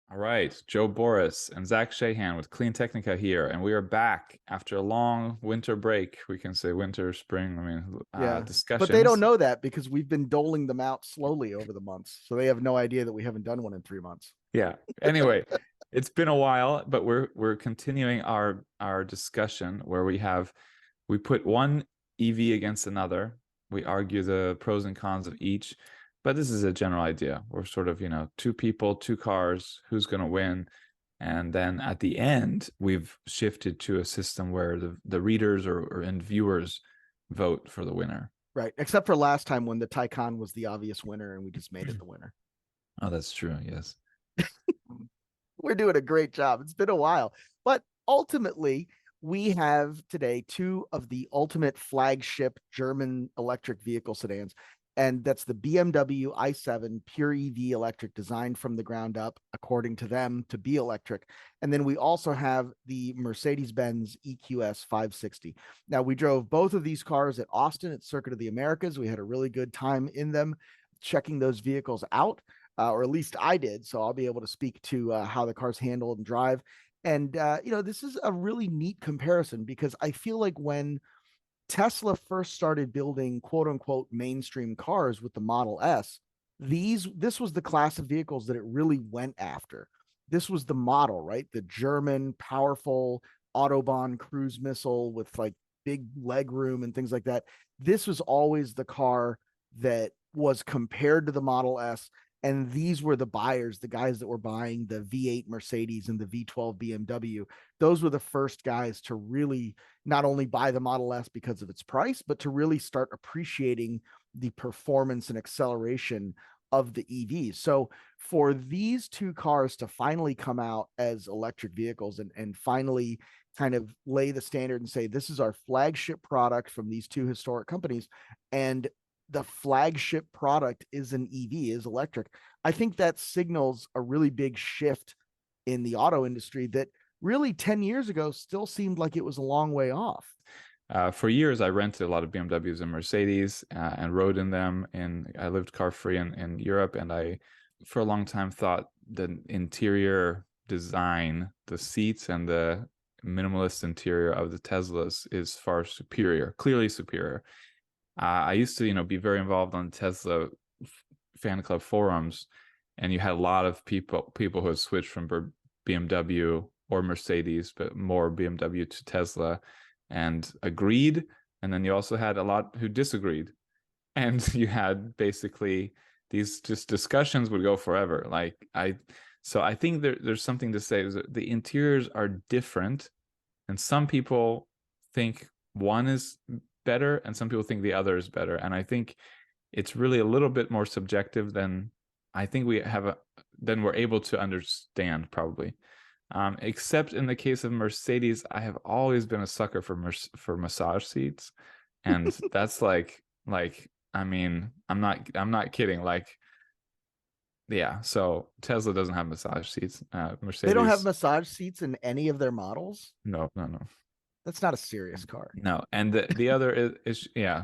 All right, Joe Boris and Zach Shahan with Clean Technica here, and we are back after a long winter break. We can say winter, spring. Yeah. But they don't Discussions. know that because we've been doling them out slowly over the months. So they have no idea that we haven't done one in 3 months. Yeah. Anyway, it's been a while, but we're continuing our discussion where we put one EV against another. We argue the pros and cons of each, but this is a general idea. We're sort of, two people, two cars, who's going to win? And then at the end, we've shifted to a system where the readers and viewers vote for the winner. Right. Except for last time when the Taycan was the obvious winner and we just made it the winner. Oh, that's true. Yes. We're doing a great job. It's been a while. But ultimately, we have today two of the ultimate flagship German electric vehicle sedans. And that's the BMW i7 pure EV electric, designed from the ground up, according to them, to be electric. And then we also have the Mercedes-Benz EQS 560. Now, we drove both of these cars at Austin at Circuit of the Americas. We had a really good time in them, checking those vehicles out, or at least I did. So I'll be able to speak to how the cars handle and drive. And, this is a really neat comparison because I feel like when Tesla first started building quote unquote mainstream cars with the Model S, this was the class of vehicles that it really went after. This was the model, right? The German powerful Autobahn cruise missile with like big leg room and things like that. This was always the car that was compared to the Model S, and these were the buyers, the guys that were buying the V8 Mercedes and the V12 BMW. Those were the first guys to really not only buy the Model S because of its price, but to really start appreciating the performance and acceleration of the EVs. So for these two cars to finally come out as electric vehicles and finally kind of lay the standard and say, this is our flagship product from these two historic companies, and the flagship product is an EV, is electric. I think that signals a really big shift in the auto industry that really 10 years ago still seemed like it was a long way off. For years, I rented a lot of BMWs and Mercedes and rode in them. And I lived car free in Europe, and I, for a long time, thought the interior design, the seats, and the minimalist interior of the Teslas is far superior, clearly superior. I used to, be very involved on Tesla fan club forums, and you had a lot of people who had switched from BMW or Mercedes, but more BMW to Tesla, and agreed. And then you also had a lot who disagreed, and you had basically these just discussions would go forever. So I think there's something to say is that the interiors are different, and some people think one is better and some people think the other is better, and I think it's really a little bit more subjective than I think than we're able to understand, probably. Except in the case of Mercedes, I have always been a sucker for massage seats, and that's I mean, I'm not kidding. Yeah, so Tesla doesn't have massage seats. They don't have Mercedes, massage seats in any of their models. no, no, no. That's not a serious car. No, and the other is yeah.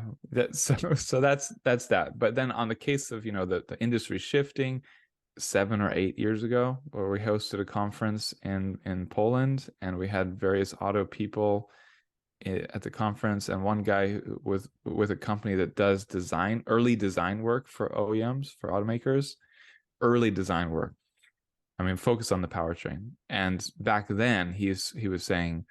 So that's that. But then on the case of the industry shifting 7 or 8 years ago, where we hosted a conference in Poland, and we had various auto people at the conference, and one guy with a company that does early design work for OEMs, for automakers, early design work. I mean, focus on the powertrain. And back then, he was saying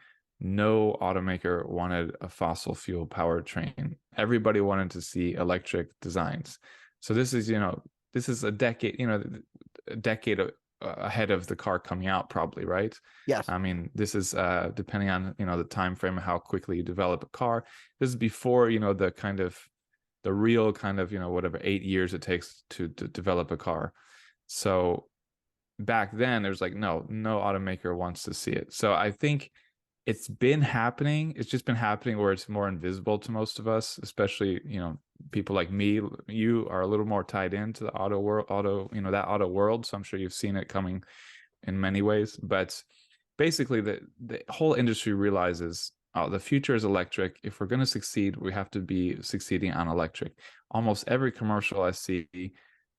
no automaker wanted a fossil fuel powertrain. Everybody wanted to see electric designs. So this is a decade ahead of the car coming out, probably, right? Yes. I mean, this is depending on the time frame of how quickly you develop a car. This is before the real kind of whatever 8 years it takes to develop a car. So back then there's like no automaker wants to see it. So I think it's been happening. It's just been happening where it's more invisible to most of us, especially people like me. You are a little more tied into the that auto world, so I'm sure you've seen it coming in many ways. But basically the whole industry realizes, oh, the future is electric. If we're going to succeed, we have to be succeeding on electric. Almost every commercial I see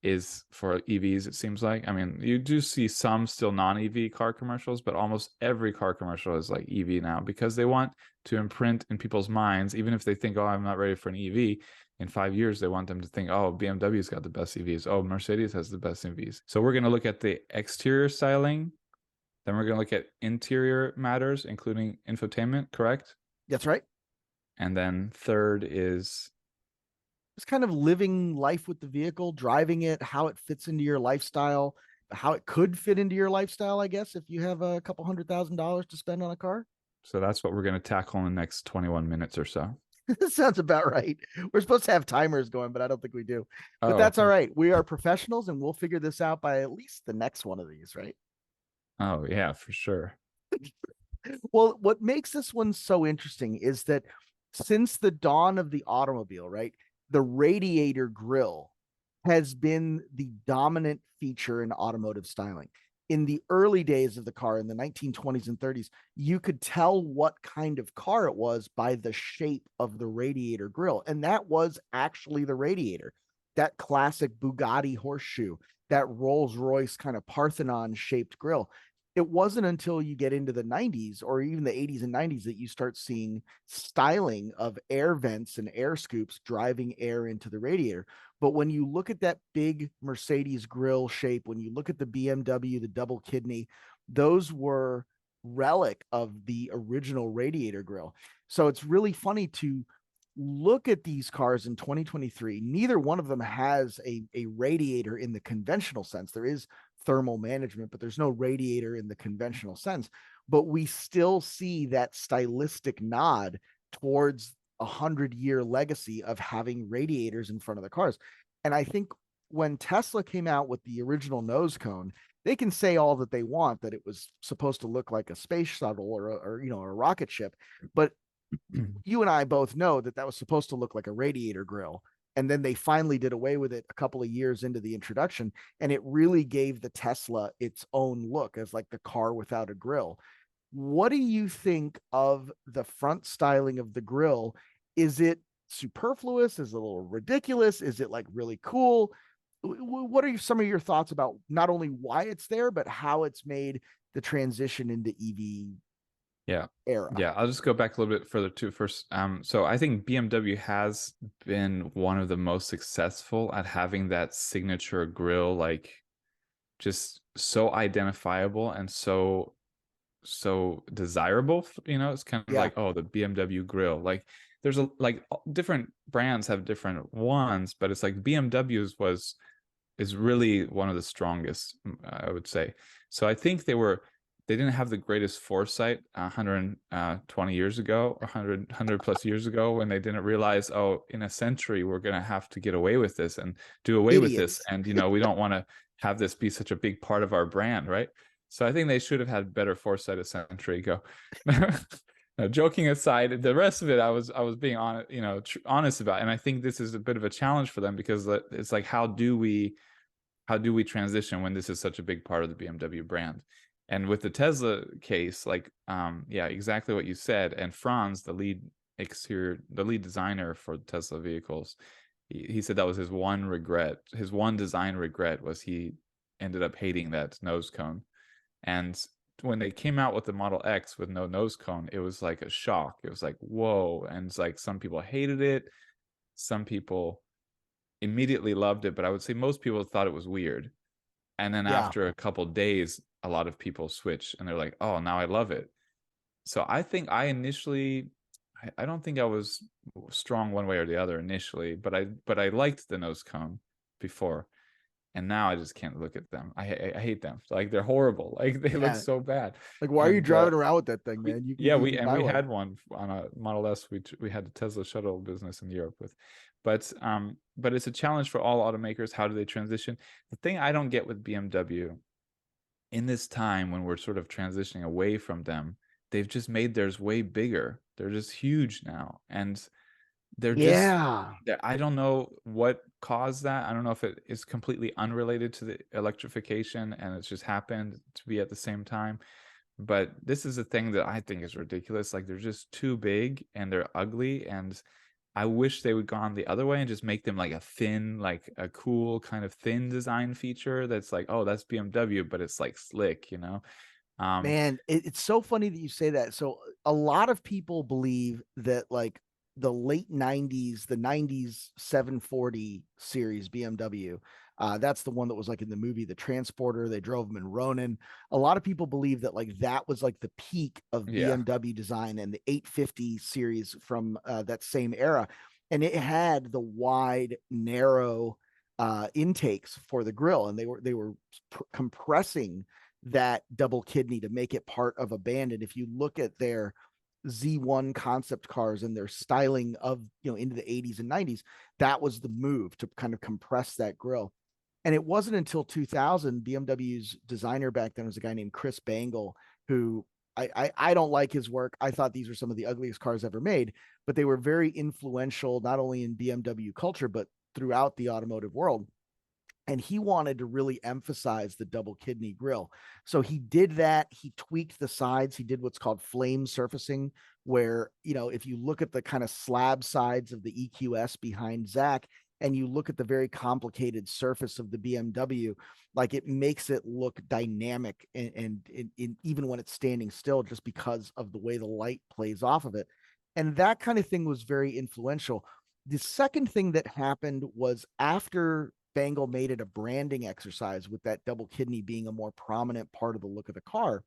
is for EVs, it seems like. I mean, you do see some still non-EV car commercials, but almost every car commercial is like EV now, because they want to imprint in people's minds, even if they think, oh, I'm not ready for an EV. In 5 years, they want them to think, oh, BMW's got the best EVs. Oh, Mercedes has the best EVs. So we're going to look at the exterior styling. Then we're going to look at interior matters, including infotainment, correct? That's right. And then third is, Just kind of living life with the vehicle, driving it, how it fits into your lifestyle, how it could fit into your lifestyle, I guess, if you have a couple $100,000 to spend on a car. so that's what we're going to tackle in the next 21 minutes or so. That sounds about right. We're supposed to have timers going, but I don't think we do. But Oh, that's all okay. right. We are professionals and we'll figure this out by at least the next one of these, right? Oh, yeah, for sure. Well, what makes this one so interesting is that since the dawn of the automobile, right, the radiator grille has been the dominant feature in automotive styling. In the early days of the car in the 1920s and 30s, you could tell what kind of car it was by the shape of the radiator grille. And that was actually the radiator, that classic Bugatti horseshoe, that Rolls Royce kind of Parthenon shaped grille. It wasn't until you get into the 90s or even the 80s and 90s that you start seeing styling of air vents and air scoops driving air into the radiator. But when you look at that big Mercedes grille shape, when you look at the BMW, the double kidney, those were relic of the original radiator grille. So it's really funny to look at these cars in 2023. Neither one of them has a radiator in the conventional sense. There is thermal management, but there's no radiator in the conventional sense. But we still see that stylistic nod towards 100-year legacy of having radiators in front of the cars. And I think when Tesla came out with the original nose cone, they can say all that they want, that it was supposed to look like a space shuttle or a rocket ship, but you and I both know that that was supposed to look like a radiator grill. And then they finally did away with it a couple of years into the introduction. And it really gave the Tesla its own look as like the car without a grill. What do you think of the front styling of the grill? Is it superfluous? Is it a little ridiculous? Is it like really cool? What are some of your thoughts about not only why it's there, but how it's made the transition into EV Yeah. era? Yeah, I'll just go back a little bit further too first. So I think BMW has been one of the most successful at having that signature grille, like just so identifiable and so desirable. It's kind of Yeah. like, oh, the BMW grill. Like there's different brands have different ones, but it's like BMW's is really one of the strongest, I would say. So I think they didn't have the greatest foresight 120 years ago or 100 plus years ago, when they didn't realize, oh, in a century we're going to have to get away with this and do away with this, Idiots. and we don't want to have this be such a big part of our brand, right? So I think they should have had better foresight a century ago. Now, joking aside, the rest of it I was being honest about, and I think this is a bit of a challenge for them, because it's like, how do we transition when this is such a big part of the BMW brand? And with the Tesla case, like, yeah, exactly what you said. And Franz, the lead designer for Tesla vehicles, he said that was his one regret. His one design regret was he ended up hating that nose cone. And when they came out with the Model X with no nose cone, it was like a shock. It was like, whoa. And it's like, some people hated it. Some people immediately loved it, but I would say most people thought it was weird. And then Yeah. after a couple days, a lot of people switch and they're like, oh, now I love it. So I think I don't think I was strong one way or the other initially, but I liked the nose cone before. And now I just can't look at them. I hate them. Like, they're horrible. Like, they look Yeah. so bad. Like, why are you And driving around with that thing, we man? You can yeah you we can and buy we one. had one on a Model S. We had the Tesla shuttle business in Europe with, but it's a challenge for all automakers. How do they transition? The thing I don't get with BMW, in this time when we're sort of transitioning away from them, they've just made theirs way bigger. They're just huge now, and they're just Yeah. I don't know what caused that. I don't know if it is completely unrelated to the electrification and it's just happened to be at the same time. But this is a thing that I think is ridiculous. Like, they're just too big and they're ugly, and I wish they would gone the other way and just make them like a thin, like a cool kind of thin design feature that's like, oh, that's BMW, but it's like slick, you know? Um, Man, it's so funny that you say that. So a lot of people believe that like the late 90s, the 90s 740 series BMW, that's the one that was like in the movie The Transporter. They drove them in Ronin. A lot of people believe that like that was like the peak of yeah. BMW design, and the 850 series from that same era. And it had the wide, narrow intakes for the grill, and they were compressing that double kidney to make it part of a band. And if you look at their Z1 concept cars and their styling of, into the 80s and 90s, that was the move to kind of compress that grill. And it wasn't until 2000, BMW's designer back then was a guy named Chris Bangle, who I don't like his work. I thought these were some of the ugliest cars ever made, but they were very influential, not only in BMW culture, but throughout the automotive world. And he wanted to really emphasize the double kidney grill. So he did that. He tweaked the sides. He did what's called flame surfacing, where, if you look at the kind of slab sides of the EQS behind Zach, and you look at the very complicated surface of the BMW, like it makes it look dynamic, and even when it's standing still, just because of the way the light plays off of it. And that kind of thing was very influential. The second thing that happened was after Bangle made it a branding exercise with that double kidney being a more prominent part of the look of the car,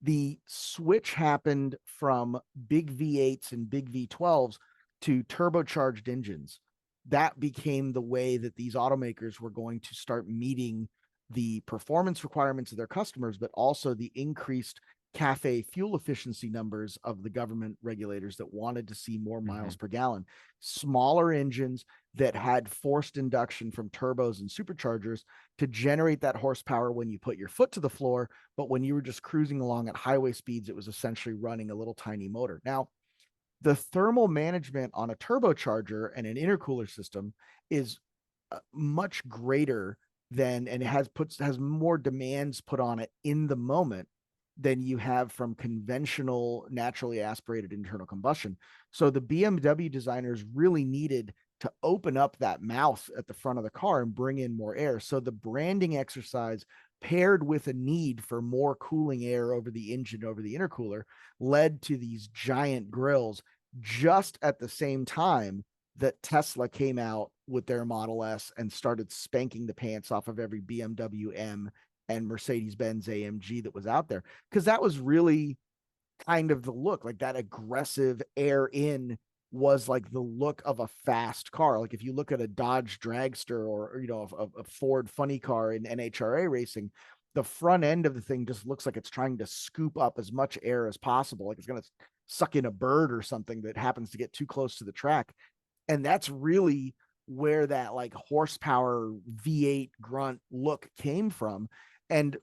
the switch happened from big V8s and big V12s to turbocharged engines. That became the way that these automakers were going to start meeting the performance requirements of their customers, but also the increased CAFE fuel efficiency numbers of the government regulators that wanted to see more miles Mhm. per gallon. Smaller engines that had forced induction from turbos and superchargers to generate that horsepower when you put your foot to the floor, but when you were just cruising along at highway speeds, it was essentially running a little tiny motor. Now, the thermal management on a turbocharger and an intercooler system is much greater than, and it has more demands put on it in the moment than you have from conventional naturally aspirated internal combustion. So the BMW designers really needed to open up that mouth at the front of the car and bring in more air. So the branding exercise, paired with a need for more cooling air over the engine, over the intercooler, led to these giant grills just at the same time that Tesla came out with their Model S and started spanking the pants off of every BMW M and Mercedes-Benz AMG that was out there. Because that was really kind of the look, like that aggressive air in was like the look of a fast car. Like if you look at a Dodge Dragster, or a Ford funny car in NHRA racing, the front end of the thing just looks like it's trying to scoop up as much air as possible, like it's going to suck in a bird or something that happens to get too close to the track. And that's really where that like horsepower V8 grunt look came from. And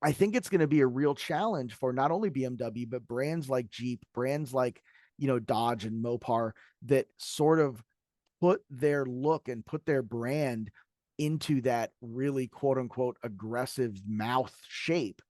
I think it's going to be a real challenge for not only BMW, but brands like Jeep, brands like, Dodge and Mopar, that sort of put their look and put their brand into that really quote unquote aggressive mouth shape.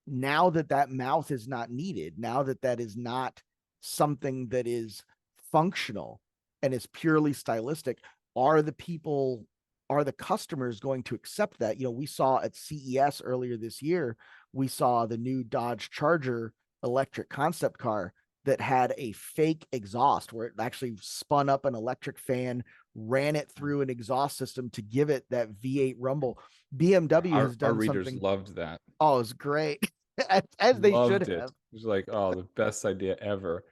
Now that that mouth is not needed, now that that is not something that is functional and is purely stylistic, are the people, are the customers going to accept that? We saw at CES earlier this year, we saw the new Dodge Charger electric concept car that had a fake exhaust where it actually spun up an electric fan, ran it through an exhaust system to give it that V8 rumble. BMW has Our done readers something. loved that. Oh, it's great. As they should Loved it. have. It was like, oh, the best idea ever.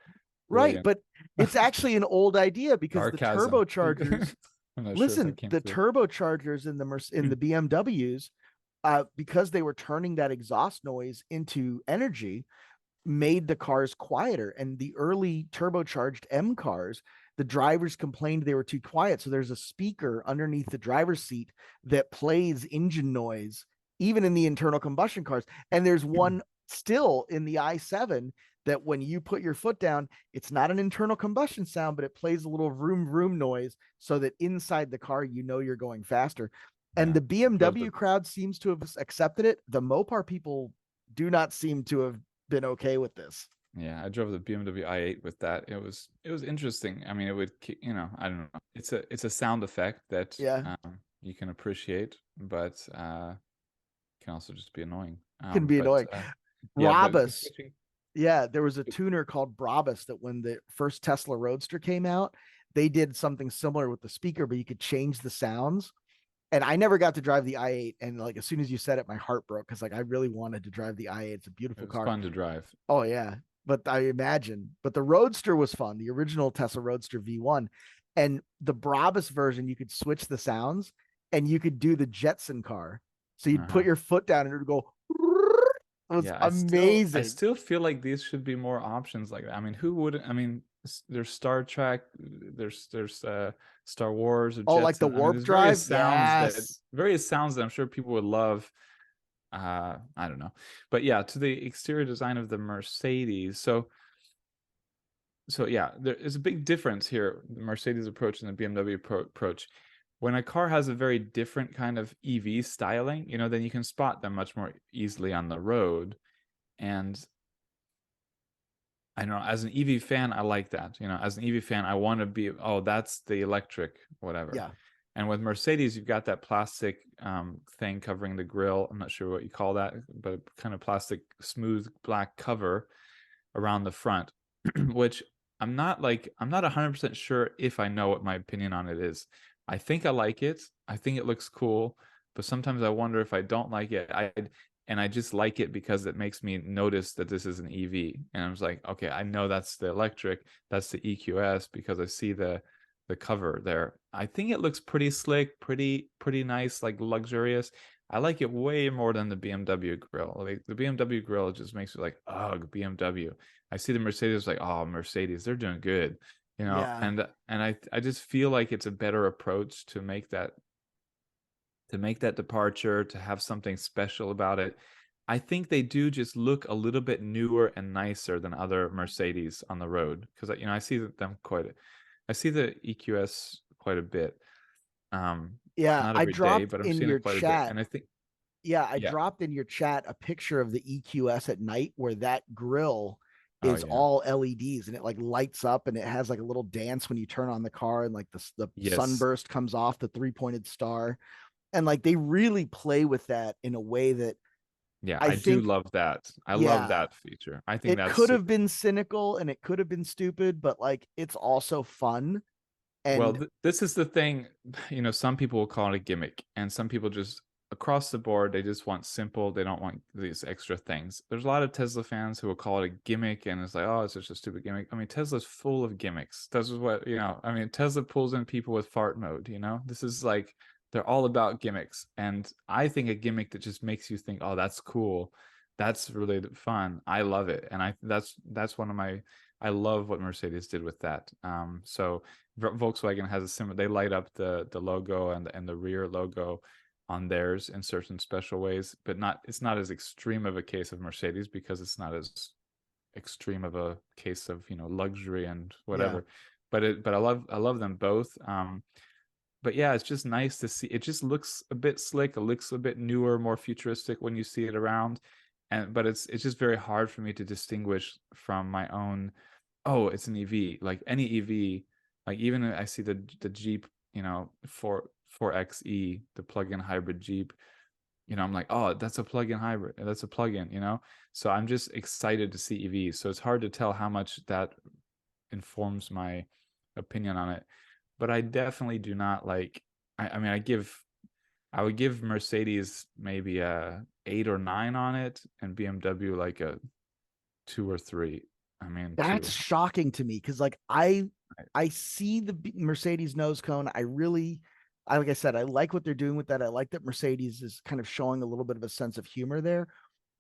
Right. Brilliant. But it's actually an old idea because the Sarcasm. turbochargers, I'm not sure if that listen, came the through. turbochargers in the BMWs, because they were turning that exhaust noise into energy, made the cars quieter. And the early turbocharged M cars, the drivers complained they were too quiet. So there's a speaker underneath the driver's seat that plays engine noise, even in the internal combustion cars. And there's one still in the i7 that when you put your foot down, it's not an internal combustion sound, but it plays a little vroom vroom noise so that inside the car, you're going faster. And Yeah. the Love BMW the crowd seems to have accepted it. The Mopar people do not seem to have been okay with this. Yeah, I drove the BMW i8 with that. It was interesting. I mean, it would, I don't know. It's a sound effect that Yeah, you can appreciate, but can also just be annoying. can be But annoying. yeah, but Brabus. switching. Yeah, there was a tuner called Brabus that when the first Tesla Roadster came out, they did something similar with the speaker, but you could change the sounds. And I never got to drive the i8. And like as soon as you said it, my heart broke because like I really wanted to drive the i8. It's a It beautiful was car. fun to drive. Oh yeah, but I imagine. But the Roadster was fun. The original Tesla Roadster V1, and the Brabus version, you could switch the sounds, and you could do the Jetson car. So you'd put Uh-huh. your foot down, and it would go. It was Yeah, I amazing. still feel like these should be more options like that. I mean, who would? I mean, there's Star Trek, there's Star Wars or Oh, like the Jetson. I mean, warp there's drive? Yes. various sounds that I'm sure people would love. I don't know, but yeah, to the exterior design of the Mercedes. So yeah, there is a big difference here, the Mercedes approach and the BMW approach. When a car has a very different kind of EV styling, then you can spot them much more easily on the road. And I know as an EV fan, I like that. As an EV fan, I want to be, oh, that's the electric, whatever. Yeah. And with Mercedes, you've got that plastic thing covering the grille. I'm not sure what you call that, but kind of plastic, smooth black cover around the front, which I'm not 100% sure if I know what my opinion on it is. I think I like it. I think it looks cool, but sometimes I wonder if I don't like it. I just like it because it makes me notice that this is an EV. And I was like, okay, I know that's the electric, that's the EQS because I see the cover there. I think it looks pretty slick, pretty nice, like luxurious. I like it way more than the BMW grill. Like the BMW grill just makes me like, ugh, BMW. I see the Mercedes like, oh, Mercedes, they're doing good, Yeah. and I just feel like it's a better approach to make that departure, to have something special about it. I think they do just look a little bit newer and nicer than other Mercedes on the road because I see them I see the EQS quite a bit. Yeah. Not I every day, dropped but I'm in seeing your it quite a bit, chat. and I think Yeah, I yeah, dropped in your chat a picture of the EQS at night where that grill oh is yeah, all LEDs and it like lights up and it has like a little dance when you turn on the car and like the yes, sunburst comes off the three-pointed star. And like they really play with that in a way that yeah, I I do think, love that. I love yeah, that feature. I think it that's could have super. been cynical and it could have been stupid, but like it's also fun. Well, And this is the thing, some people will call it a gimmick, and some people just across the board they just want simple. They don't want these extra things. There's a lot of Tesla fans who will call it a gimmick, and it's like, oh, it's just a stupid gimmick. I mean, Tesla's full of gimmicks. This is what I mean, Tesla pulls in people with fart mode. This is like they're all about gimmicks, and I think a gimmick that just makes you think, oh, that's cool, that's really fun. I love it, and that's one of my. I love what Mercedes did with that. So Volkswagen has a similar. They light up the logo and the rear logo on theirs in certain special ways, but not. It's not as extreme of a case of Mercedes because it's not as extreme of a case of luxury and yeah, whatever. But I love them both. But yeah, it's just nice to see. It just looks a bit slick. It looks a bit newer, more futuristic when you see it around. But it's just very hard for me to distinguish from my own. Oh, it's an EV. Like any EV, like even I see the Jeep, 4xe, the plug-in hybrid Jeep. I'm like, oh, that's a plug-in hybrid. That's a plug-in. So I'm just excited to see EVs. So it's hard to tell how much that informs my opinion on it. But I definitely do not like. I mean, I would give Mercedes maybe a 8 or 9 on it, and BMW like a 2 or 3. I mean, that's 2. shocking to me because like I see the Mercedes nose cone. Like I said, I like what they're doing with that. I like that Mercedes is kind of showing a little bit of a sense of humor there.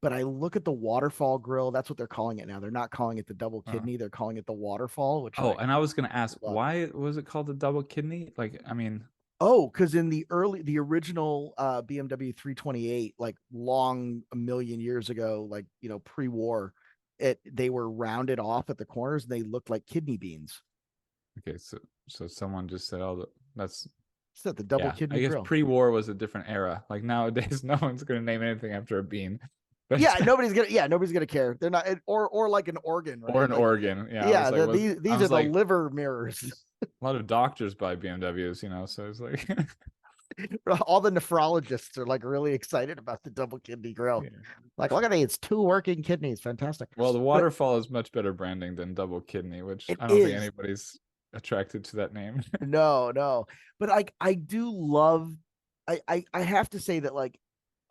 But I look at the waterfall grill. That's what they're calling it now. They're not calling it the double Uh, kidney. They're calling it the waterfall, which oh, I and I was gonna ask, love. why was it called the double kidney? Like, I mean, Oh, because in the original BMW 328, like long a million years ago, like pre-war, they were rounded off at the corners and they looked like kidney beans. okay, so someone just said, oh, that's It's not the double yeah. I kidney guess grill. pre-war was a different era. Like nowadays, no one's gonna name anything after a bean. but Yeah, nobody's gonna care. They're not, or like an organ, or right? an Like, organ. Yeah, I was yeah, like, I these are was the like, liver mirrors. a lot of doctors buy BMWs, so it's like, All the nephrologists are like really excited about the double kidney grill. yeah. Like, look at me, it's two working kidneys, fantastic. Well, the But waterfall is much better branding than double kidney, which it I don't think is. anybody's attracted to that name. No, no. But like I do love I have to say that like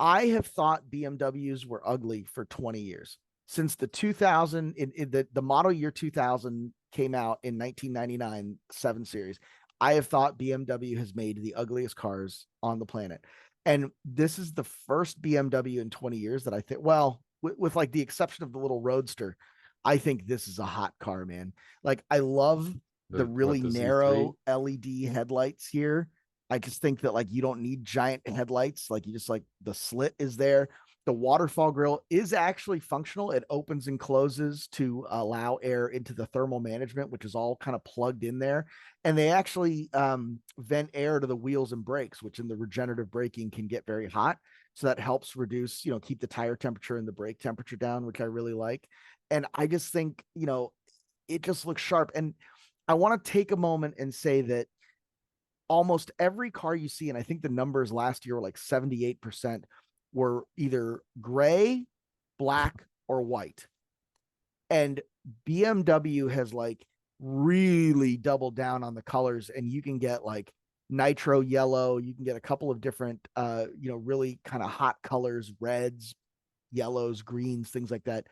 I have thought BMWs were ugly for 20 years. Since the 2000 in the model year 2000 came out in 1999 7 series, I have thought BMW has made the ugliest cars on the planet. And this is the first BMW in 20 years that I think, well, with like the exception of the little Roadster, I think this is a hot car, man. Like I love the really The Z3? narrow LED headlights here. I just think that like you don't need giant headlights. Like you just like the slit is there. The waterfall grill is actually functional. It opens and closes to allow air into the thermal management, which is all kind of plugged in there. And they actually vent air to the wheels and brakes, which in the regenerative braking can get very hot. So that helps reduce, keep the tire temperature and the brake temperature down, which I really like. And I just think, it just looks sharp. And I want to take a moment and say that almost every car you see, and I think the numbers last year were like 78%, were either gray, black, or white. And BMW has like really doubled down on the colors, and you can get like nitro yellow, you can get a couple of different really kind of hot colors, reds, yellows, greens, things like that.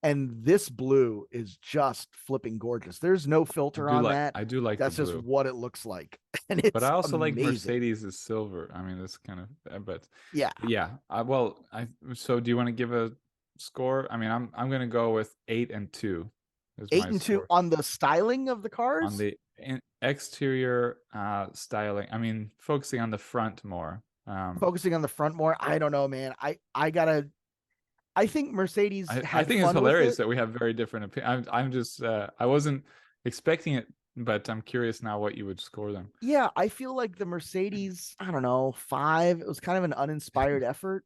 And this blue is just flipping gorgeous. There's no filter on that. I do like the That's just blue. what it looks like. And But I it's also like amazing. Mercedes is silver. I mean, it's kind of, Yeah. but yeah. So do you want to give a score? I mean, I'm gonna go with 8 and 2 is Eight my and two score on the styling of the on cars. the exterior styling. I mean, focusing on the front more. Focusing on the front more. I don't know, man. I think Mercedes I had think it's fun with hilarious it. that we have very different opinions. I'm just I wasn't expecting it, but I'm curious now what you would score them. Yeah, I feel like the Mercedes, I don't know, 5. It was kind of an uninspired effort.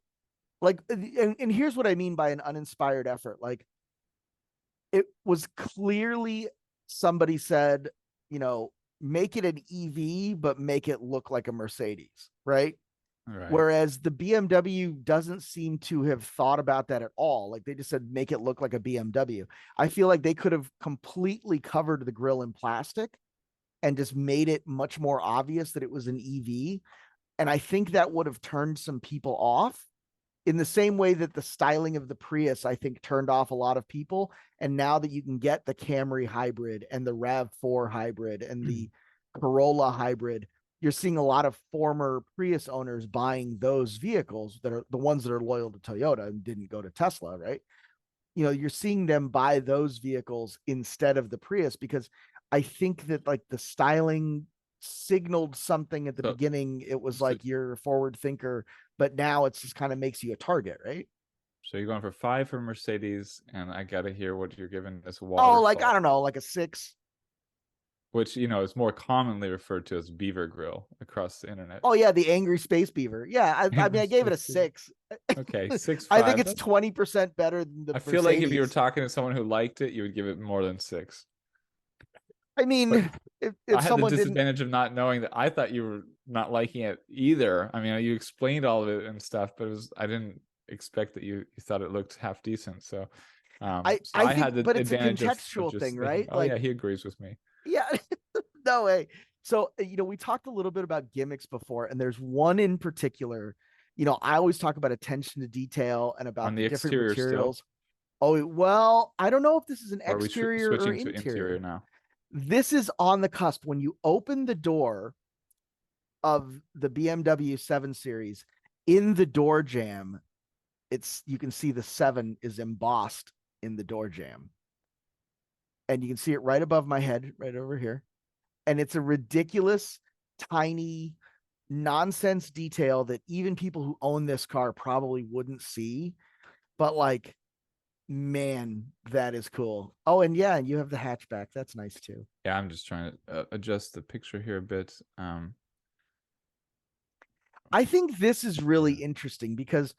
Like, and here's what I mean by an uninspired effort. Like, it was clearly somebody said, make it an EV, but make it look like a Mercedes, right? All right. Whereas the BMW doesn't seem to have thought about that at all. Like they just said, make it look like a BMW. I feel like they could have completely covered the grill in plastic and just made it much more obvious that it was an EV. And I think that would have turned some people off in the same way that the styling of the Prius, I think, turned off a lot of people. And now that you can get the Camry hybrid and the RAV4 hybrid and the Corolla hybrid, you're seeing a lot of former Prius owners buying those vehicles that are the ones that are loyal to Toyota and didn't go to Tesla, right? You're seeing them buy those vehicles instead of the Prius because I think that like the styling signaled something at the So, beginning. It was so like you're a forward thinker, but now it's just kind of makes you a target, right? so you're going for 5 for Mercedes, and I gotta hear what you're giving this Oh, like I waterfall, don't know, like a 6. which is more commonly referred to as beaver grill across the internet. Oh yeah, the angry space beaver. Yeah, I mean Angry I gave it a Space Beaver. 6. Okay, six I think five. it's 20% better than the I feel like if you were Mercedes. talking to someone who liked it, you would give it more than 6. I But mean, if I had the someone didn't, disadvantage of not knowing that. I thought you were not liking it either. I mean, you explained all of it and stuff, but I didn't expect that you thought it looked half decent. So, I so I I think, had the but it's a advantage of contextual thing, just thinking, right? oh yeah, Like, he agrees with me. yeah, no way. So, we talked a little bit about gimmicks before, and there's one in particular. I always talk about attention to detail and On about the the different exterior still, materials. Oh, well, I don't know if this is an or are we exterior or switching to interior interior. now? This is on the cusp. When you open the door of the BMW 7 Series, in the door jamb, you can see the 7 is embossed in the door jamb. And you can see it right above my head, right over here. And it's a ridiculous, tiny, nonsense detail that even people who own this car probably wouldn't see. But like, man, that is cool. Oh, and yeah, you have the hatchback. That's nice too. Yeah, I'm just trying to adjust the picture here a bit. I think this is really interesting because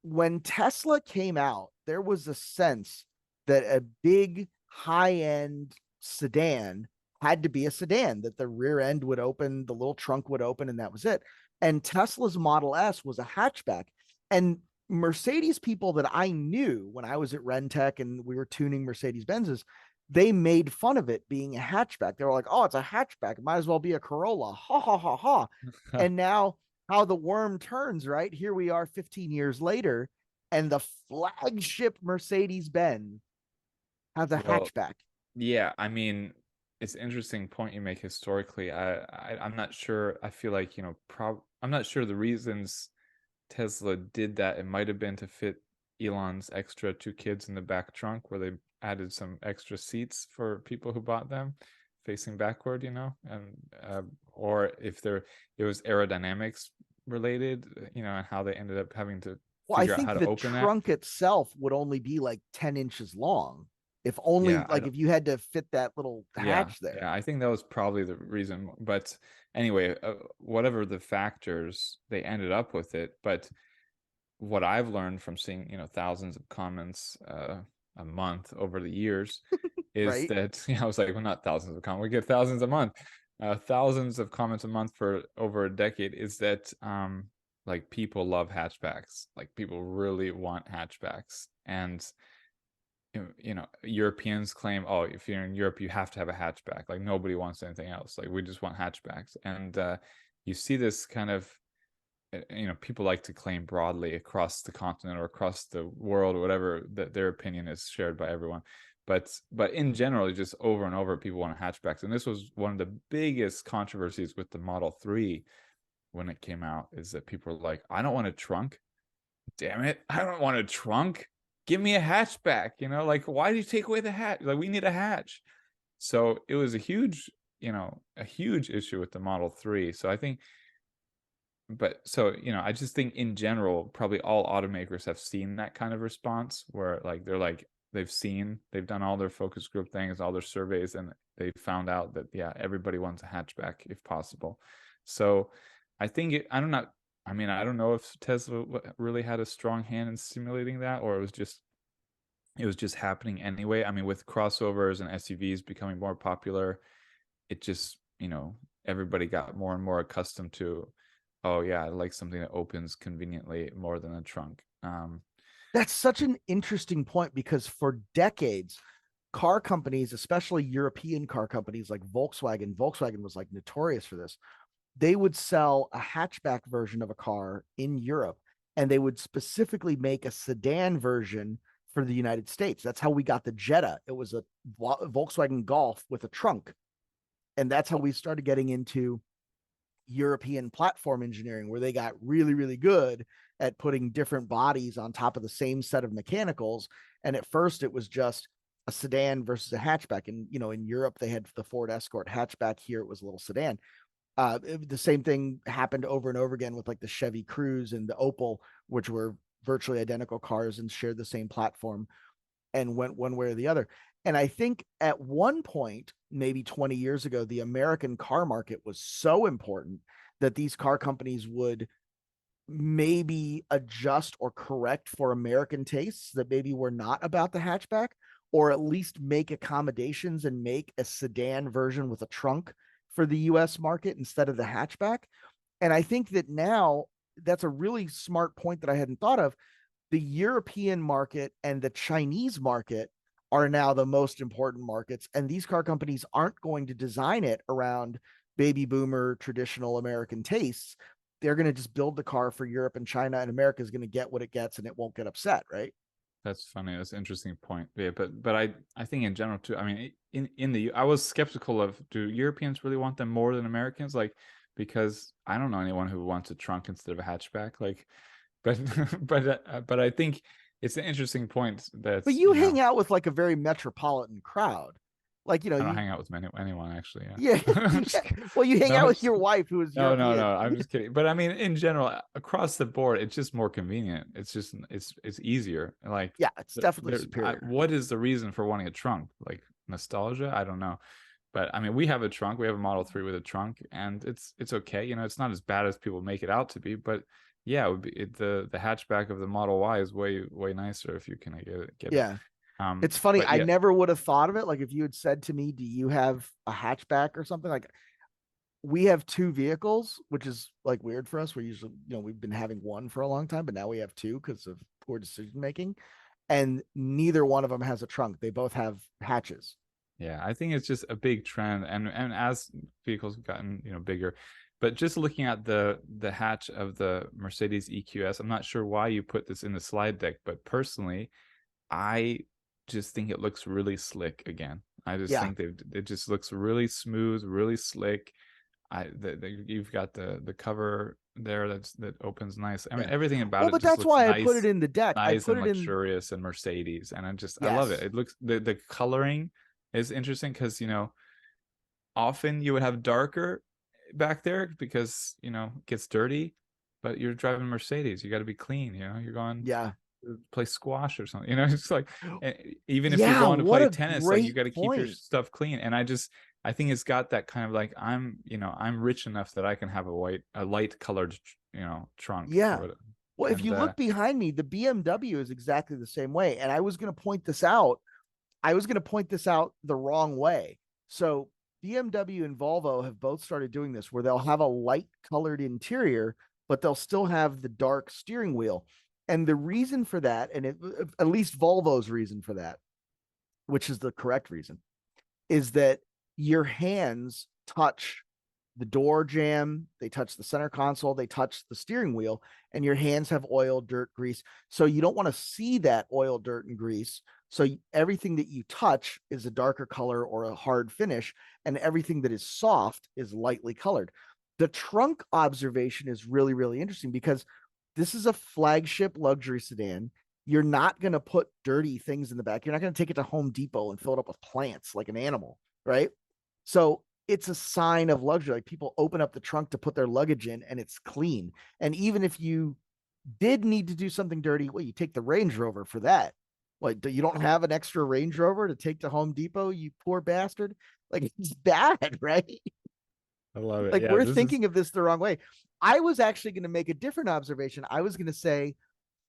when Tesla came out, there was a sense that a big high end sedan had to be a sedan, that the rear end would open, the little trunk would open, and that was it. And Tesla's Model S was a hatchback. And Mercedes people that I knew when I was at Rentec and we were tuning Mercedes Benzes, they made fun of it being a hatchback. They were like, oh, it's a hatchback. It might as well be a Corolla. Ha ha ha ha. And now how the worm turns, right? Here we are 15 years later, and the flagship Mercedes Benz has a Well, hatchback. yeah, I mean, it's an interesting point you make historically. I'm not sure. I feel like, I'm not sure the reasons Tesla did that. It might have been to fit Elon's extra two kids in the back trunk, where they added some extra seats for people who bought them facing backward, and or if it was aerodynamics related, and how they ended up having to Well, I figure out think how to the open that. trunk itself would only be like 10 inches long. If only Yeah, I like don't. if you had to fit that little Yeah, hatch there. yeah, I think that was probably the reason. But anyway, whatever the factors, they ended up with it. But what I've learned from seeing, thousands of comments a month over the years is Right? that, I was like, well, not thousands of comments, we get thousands a month, thousands of comments a month for over a decade, is that like people love hatchbacks, like people really want hatchbacks. And Europeans claim, oh, if you're in Europe, you have to have a hatchback. Like nobody wants anything else. Like we just want hatchbacks. And you see this kind of, people like to claim broadly across the continent or across the world or whatever, that their opinion is shared by everyone. But in general, just over and over, people want hatchbacks. And this was one of the biggest controversies with the Model 3 when it came out, is that people were like, I don't want a trunk. Damn it, I don't want a trunk. Give me a hatchback. Like, why do you take away the hatch? Like, we need a hatch. So it was a huge issue with the Model 3. So I think, but so, I just think in general, probably all automakers have seen that kind of response where like they've done all their focus group things, all their surveys, and they found out that, yeah, everybody wants a hatchback if possible. So I think I don't know. I mean, I don't know if Tesla really had a strong hand in stimulating that, or it was just happening anyway. I mean, with crossovers and SUVs becoming more popular, it just, everybody got more and more accustomed to, oh yeah, I like something that opens conveniently more than a trunk. That's such an interesting point because for decades, car companies, especially European car companies like Volkswagen was like notorious for this. They would sell a hatchback version of a car in Europe, and they would specifically make a sedan version for the United States. That's how we got the Jetta. It was a Volkswagen Golf with a trunk. And that's how we started getting into European platform engineering, where they got really, really good at putting different bodies on top of the same set of mechanicals. And at first, it was just a sedan versus a hatchback. And, in Europe, they had the Ford Escort hatchback. Here, it was a little sedan. The same thing happened over and over again with like the Chevy Cruze and the Opel, which were virtually identical cars and shared the same platform and went one way or the other. And I think at one point, maybe 20 years ago, the American car market was so important that these car companies would maybe adjust or correct for American tastes that maybe were not about the hatchback, or at least make accommodations and make a sedan version with a trunk for the US market instead of the hatchback. And I think that now that's a really smart point that I hadn't thought of. The European market and the Chinese market are now the most important markets. And these car companies aren't going to design it around baby boomer traditional American tastes. They're going to just build the car for Europe and China, and America is going to get what it gets and it won't get upset, right? That's funny. That's an interesting point. Yeah, but I think in general too. I mean, I was skeptical of, do Europeans really want them more than Americans? Like, because I don't know anyone who wants a trunk instead of a hatchback. Like, but but I think it's an interesting point that, But you hang out with like a very metropolitan crowd. Like, I don't hang out with anyone actually. yeah, Yeah. I'm just kidding. well, you hang No, out with your wife who is no, no, European. no. I'm just kidding. But I mean, in general, across the board, it's just more convenient. It's easier. Like, Yeah, it's definitely superior. what is the reason for wanting a trunk? Like nostalgia? I don't know. But I mean, we have a trunk. We have a Model 3 with a trunk, and it's okay. It's not as bad as people make it out to be, but Yeah, it would be the hatchback of the Model Y is way nicer if you can get it. Yeah. It's funny. But I yeah, never would have thought of it. Like if you had said to me, do you have a hatchback or something? Like we have two vehicles, which is like weird for us. We're usually, we've been having one for a long time, but now we have two because of poor decision making. And neither one of them has a trunk. They both have hatches. yeah, I think it's just a big trend, and as vehicles have gotten bigger, but just looking at the hatch of the Mercedes EQS, I'm not sure why you put this in the slide deck, but personally, I just think it looks really slick again. I just Yeah. think it just looks really smooth, really slick. You've got the cover there that opens nice. I mean, Yeah. everything about Well, it but just that's looks why I put it nice, in the deck. I nice put and it in. luxurious and Mercedes. And I love it. Yes. It looks the coloring is interesting because often you would have darker back there because it gets dirty, but you're driving Mercedes. You got to be clean. You're going Yeah. play squash or something. It's like even if you're Yeah. going to What play a tennis, like you great got to keep your point. stuff clean. And I think it's got that kind of like I'm rich enough that I can have a light colored trunk or Yeah. whatever. Well, if And you look behind me, the BMW is exactly the same way. And I was going to point this out. I was going to point this out the wrong way. So BMW and Volvo have both started doing this where they'll have a light colored interior, but they'll still have the dark steering wheel. And the reason for that, and at least Volvo's reason for that, which is the correct reason, is that your hands touch the door jamb, they touch the center console, they touch the steering wheel, and your hands have oil, dirt, grease. So you don't want to see that oil, dirt, and grease. So everything that you touch is a darker color or a hard finish, and everything that is soft is lightly colored. The trunk observation is really, really interesting because this is a flagship luxury sedan. You're not going to put dirty things in the back. You're not going to take it to Home Depot and fill it up with plants like an animal, right? So it's a sign of luxury. Like people open up the trunk to put their luggage in and it's clean. And even if you did need to do something dirty, well, you take the Range Rover for that. Like, you don't have an extra Range Rover to take to Home Depot, you poor bastard. Like, it's bad, right? I love it. Like, Yeah, we're this is thinking of this the wrong way. I was actually going to make a different observation. I was going to say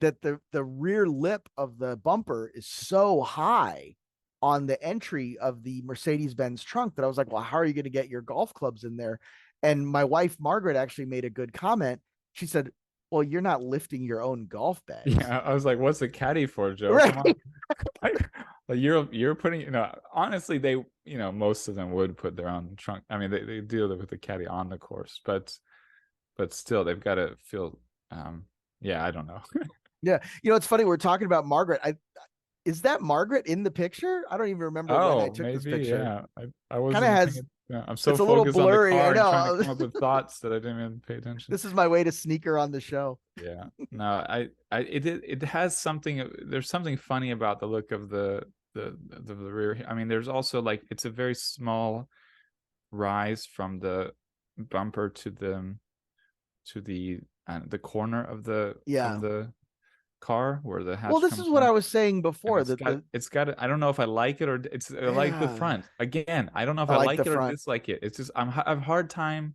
that the rear lip of the bumper is so high on the entry of the Mercedes-Benz trunk that I was like, well, how are you going to get your golf clubs in there? And my wife Margaret actually made a good comment. She said, well, you're not lifting your own golf bags. yeah. I was like, what's a caddy for, Joe? Come on. Right. Like you're putting honestly most of them would put their own trunk. I mean they deal with the caddy on the course, but still they've got to feel yeah, I don't know. Yeah. It's funny. We're talking about Margaret. Is that Margaret in the picture? I don't even remember when I Oh, took this maybe, picture. yeah. I Kind of wasn't has, thinking. Yeah, I'm so it's a little focused on the blurry. I car and trying to know. come up with thoughts that I didn't even pay attention. This is my way to sneak her on the show. Yeah. No, it has something. There's something funny about the look of the rear. I mean, there's also like it's a very small rise from the bumper to the corner of Yeah. the car where the Well, hatch this is comes what I down. was saying And before. it's got I don't know if I like it or I like the Yeah, front. Again, I don't know if I I like the like it or front. dislike it. It's just I have a hard time.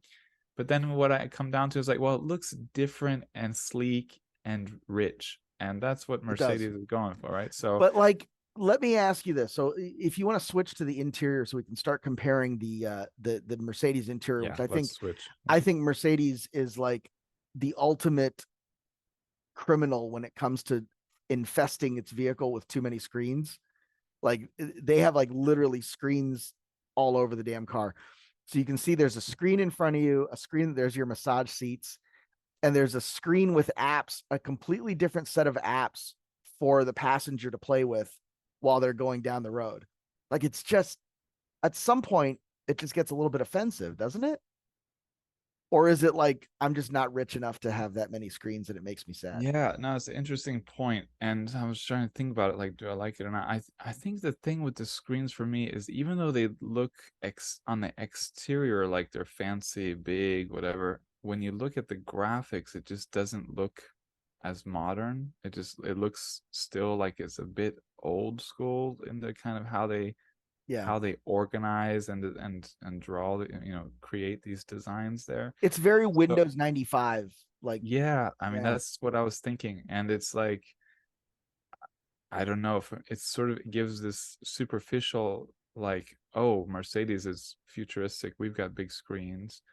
But then what I come down to is like, well, it looks different and sleek and rich, and that's what It does. Mercedes is going for, right? So But like, let me ask you this. So if you want to switch to the interior so we can start comparing the Mercedes interior, yeah, which I let's think switch. I think Mercedes is like the ultimate criminal when it comes to infesting its vehicle with too many screens. Like they have like literally screens all over the damn car. So you can see there's a screen in front of you, a screen, there's your massage seats, and there's a screen with apps, a completely different set of apps for the passenger to play with while they're going down the road. Like it's just at some point it just gets a little bit offensive, doesn't it? Or is it like I'm just not rich enough to have that many screens and it makes me sad? Yeah, no, it's an interesting point, and I was trying to think about it. Like, do I like it or not? I think the thing with the screens for me is even though they look on the exterior like they're fancy, big, whatever, when you look at the graphics, it just doesn't look as modern. It looks still like it's a bit old school in the kind of Yeah. how they organize and draw create these designs there. It's very So Windows 95. Like, Yeah, I mean yeah, that's what I was thinking, and it's like I don't know if it sort of gives this superficial like, oh, Mercedes is futuristic. We've got big screens.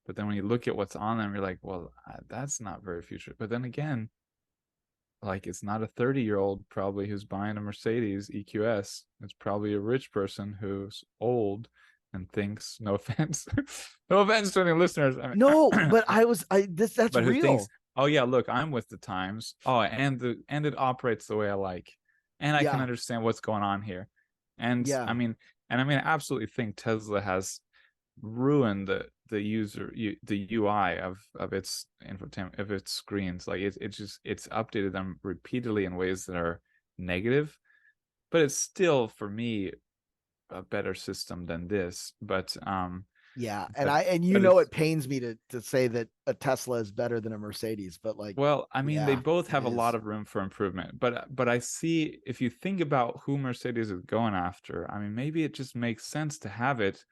But then when you look at what's on them, you're like, well, that's not very futuristic. But then again, like it's not a 30-year-old probably who's buying a Mercedes EQS. It's probably a rich person who's old and thinks, no offense, no offense to any listeners. no, I but mean, that's but who thinks, real. oh yeah, look, I'm with the times. Oh, and it operates the way I like, and I can Yeah, understand what's going on here. And yeah, I absolutely think Tesla has ruined the user the UI of its infotainment of its screens. Like it's updated them repeatedly in ways that are negative, but it's still for me a better system than this. yeah. And But you but know, it's it pains me to say that a Tesla is better than a Mercedes, but like, well, I mean, they yeah, both it have a lot is. of room for improvement. But I see if you think about who Mercedes is going after, I mean, maybe it just makes sense to have it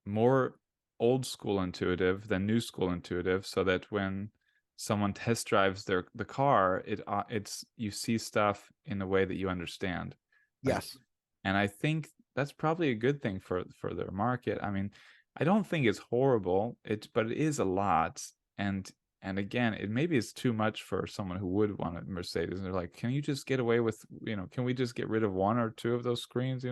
more old school intuitive than new school intuitive, so that when someone test drives the car, it's you see stuff in a way that you understand. Like, Yes. and I think that's probably a good thing for their market. I mean, I don't think it's horrible. But it is a lot, and again, it maybe is too much for someone who would want a Mercedes. And they're like, can you just get away with, can we just get rid of one or two of those screens?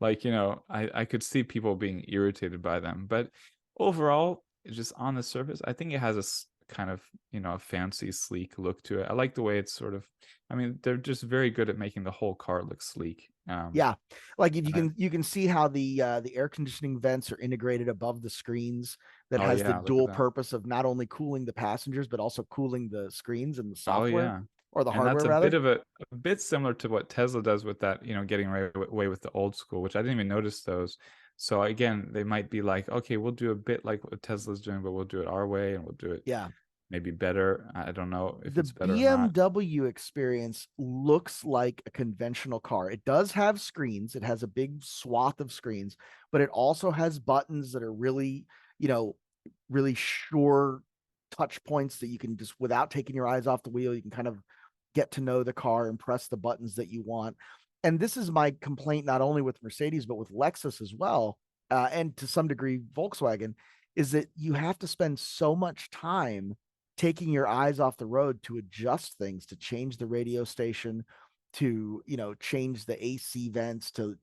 Like, I could see people being irritated by them. But overall, just on the surface, I think it has a kind of, a fancy, sleek look to it. I like the way it's sort of, I mean, they're just very good at making the whole car look sleek. Yeah. Like if And I, you can see how the air conditioning vents are integrated above the screens, that oh has the yeah, look at dual that. purpose of not only cooling the passengers, but also cooling the screens and the Oh software, yeah. or the And that's hardware a bit rather. of a bit similar to what Tesla does with that, getting away with the old school, which I didn't even notice those. So again, they might be like, okay, we'll do a bit like what Tesla's doing, but we'll do it our way and we'll do it Yeah. maybe better. I don't know if The it's better or not. BMW experience looks like a conventional car. It does have screens, it has a big swath of screens, but it also has buttons that are really, you know, really sure touch points that you can just, without taking your eyes off the wheel, you can kind of get to know the car and press the buttons that you want. And this is my complaint, not only with Mercedes, but with Lexus as well, and to some degree Volkswagen, is that you have to spend so much time taking your eyes off the road to adjust things, to change the radio station, to, change the AC vents, to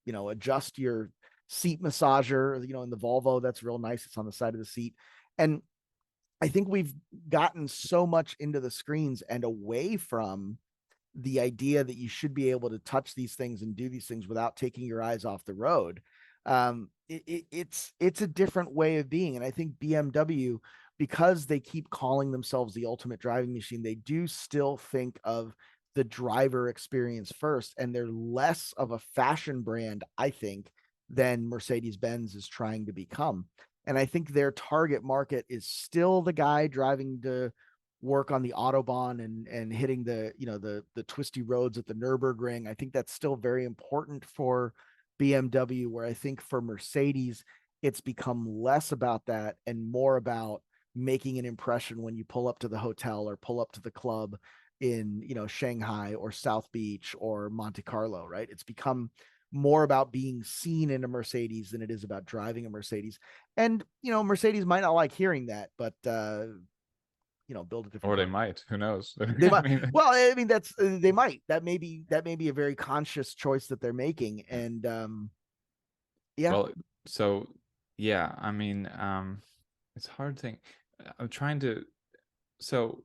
adjust your seat massager, in the Volvo. That's real nice. It's on the side of the seat. And I think we've gotten so much into the screens and away from the idea that you should be able to touch these things and do these things without taking your eyes off the road. It's a different way of being. And I think BMW, because they keep calling themselves the ultimate driving machine, they do still think of the driver experience first, and they're less of a fashion brand, I think, than Mercedes-Benz is trying to become. And I think their target market is still the guy driving to work on the Autobahn and hitting the twisty roads at the Nürburgring. I think that's still very important for BMW, where I think for Mercedes, it's become less about that and more about making an impression when you pull up to the hotel or pull up to the club in, Shanghai or South Beach or Monte Carlo, right? It's become more about being seen in a Mercedes than it is about driving a Mercedes. And, Mercedes might not like hearing that, but build a different Or they car. might. Who knows? They I might. mean, Well, I mean, that's they might. That may be a very conscious choice that they're making, yeah. and yeah, Well, so yeah, I mean, it's a hard thing. I'm trying to, so,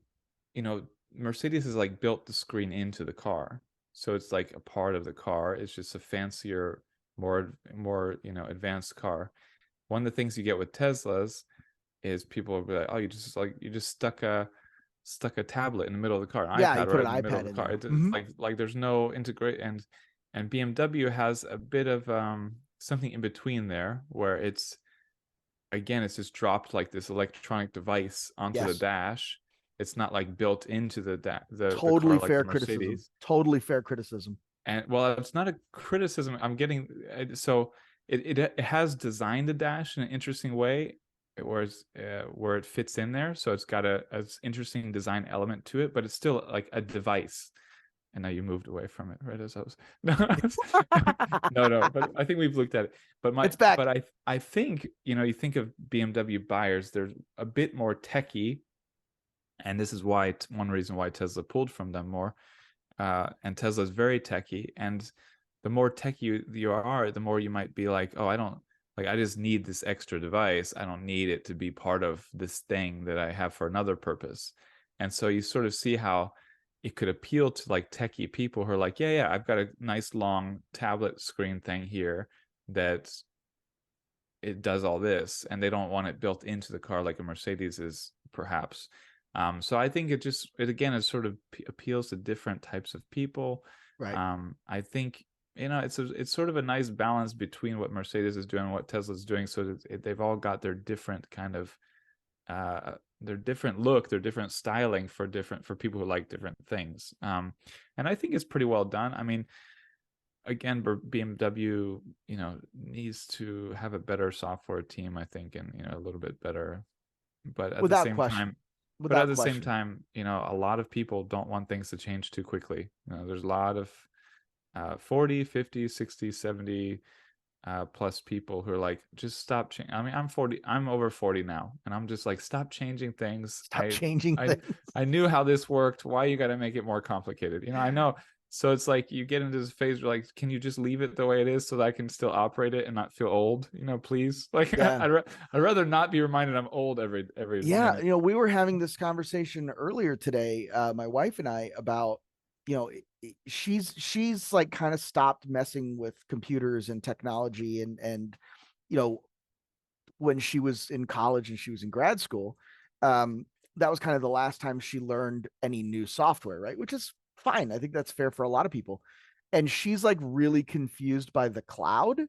you know, Mercedes has like built the screen into the car. So it's like a part of the car. It's just a fancier, more, advanced car. One of the things you get with Teslas is people will be like, oh, you just stuck a tablet in the middle of the car, an yeah. You iPad put right an in the middle of iPad the in car. there. It's like there's no integrate, and BMW has a bit of something in between there where it's just dropped like this electronic device onto the Yes, dash. It's not like built into the car totally like the fair criticism. Mercedes. Totally fair criticism. And well, it's not a criticism I'm getting. So it has designed the dash in an interesting way, where it fits in there. So it's got a interesting design element to it, but it's still like a device. And now you moved away from it, right? As I was no, no. But I think we've looked at it. It's back. But I think you think of BMW buyers, they're a bit more techy, and this is why one reason why Tesla pulled from them more. And Tesla is very techy, and the more techy you are, the more you might be like, oh, I don't like, I just need this extra device. I don't need it to be part of this thing that I have for another purpose. And so you sort of see how it could appeal to like techie people who are like, yeah, I've got a nice long tablet screen thing here that it does all this, and they don't want it built into the car like a Mercedes is, perhaps. So I think it again, it sort of appeals to different types of people. Right. I think it's sort of a nice balance between what Mercedes is doing and what Tesla is doing. So they've all got their different kind of their different look, their different styling for people who like different things. And I think it's pretty well done. I mean, again, BMW, needs to have a better software team, I think, and a little bit better. But at the Without same question. time, Without question. a lot of people don't want things to change too quickly. There's a lot of 40, 50, 60, 70 plus people who are like, just stop changing. I mean, I'm over 40 now, and I'm just like, stop changing things. Stop changing I things. I knew how this worked. Why you got to make it more complicated? I know. So it's like you get into this phase where like, can you just leave it the way it is so that I can still operate it and not feel old? Please. Like, Yeah. I'd rather not be reminded I'm old every Yeah. minute. We were having this conversation earlier today, my wife and I, about, she's like kind of stopped messing with computers and technology, and you know, when she was in college and she was in grad school, that was kind of the last time she learned any new software, right? Which is fine. I think that's fair for a lot of people. And she's like really confused by the cloud.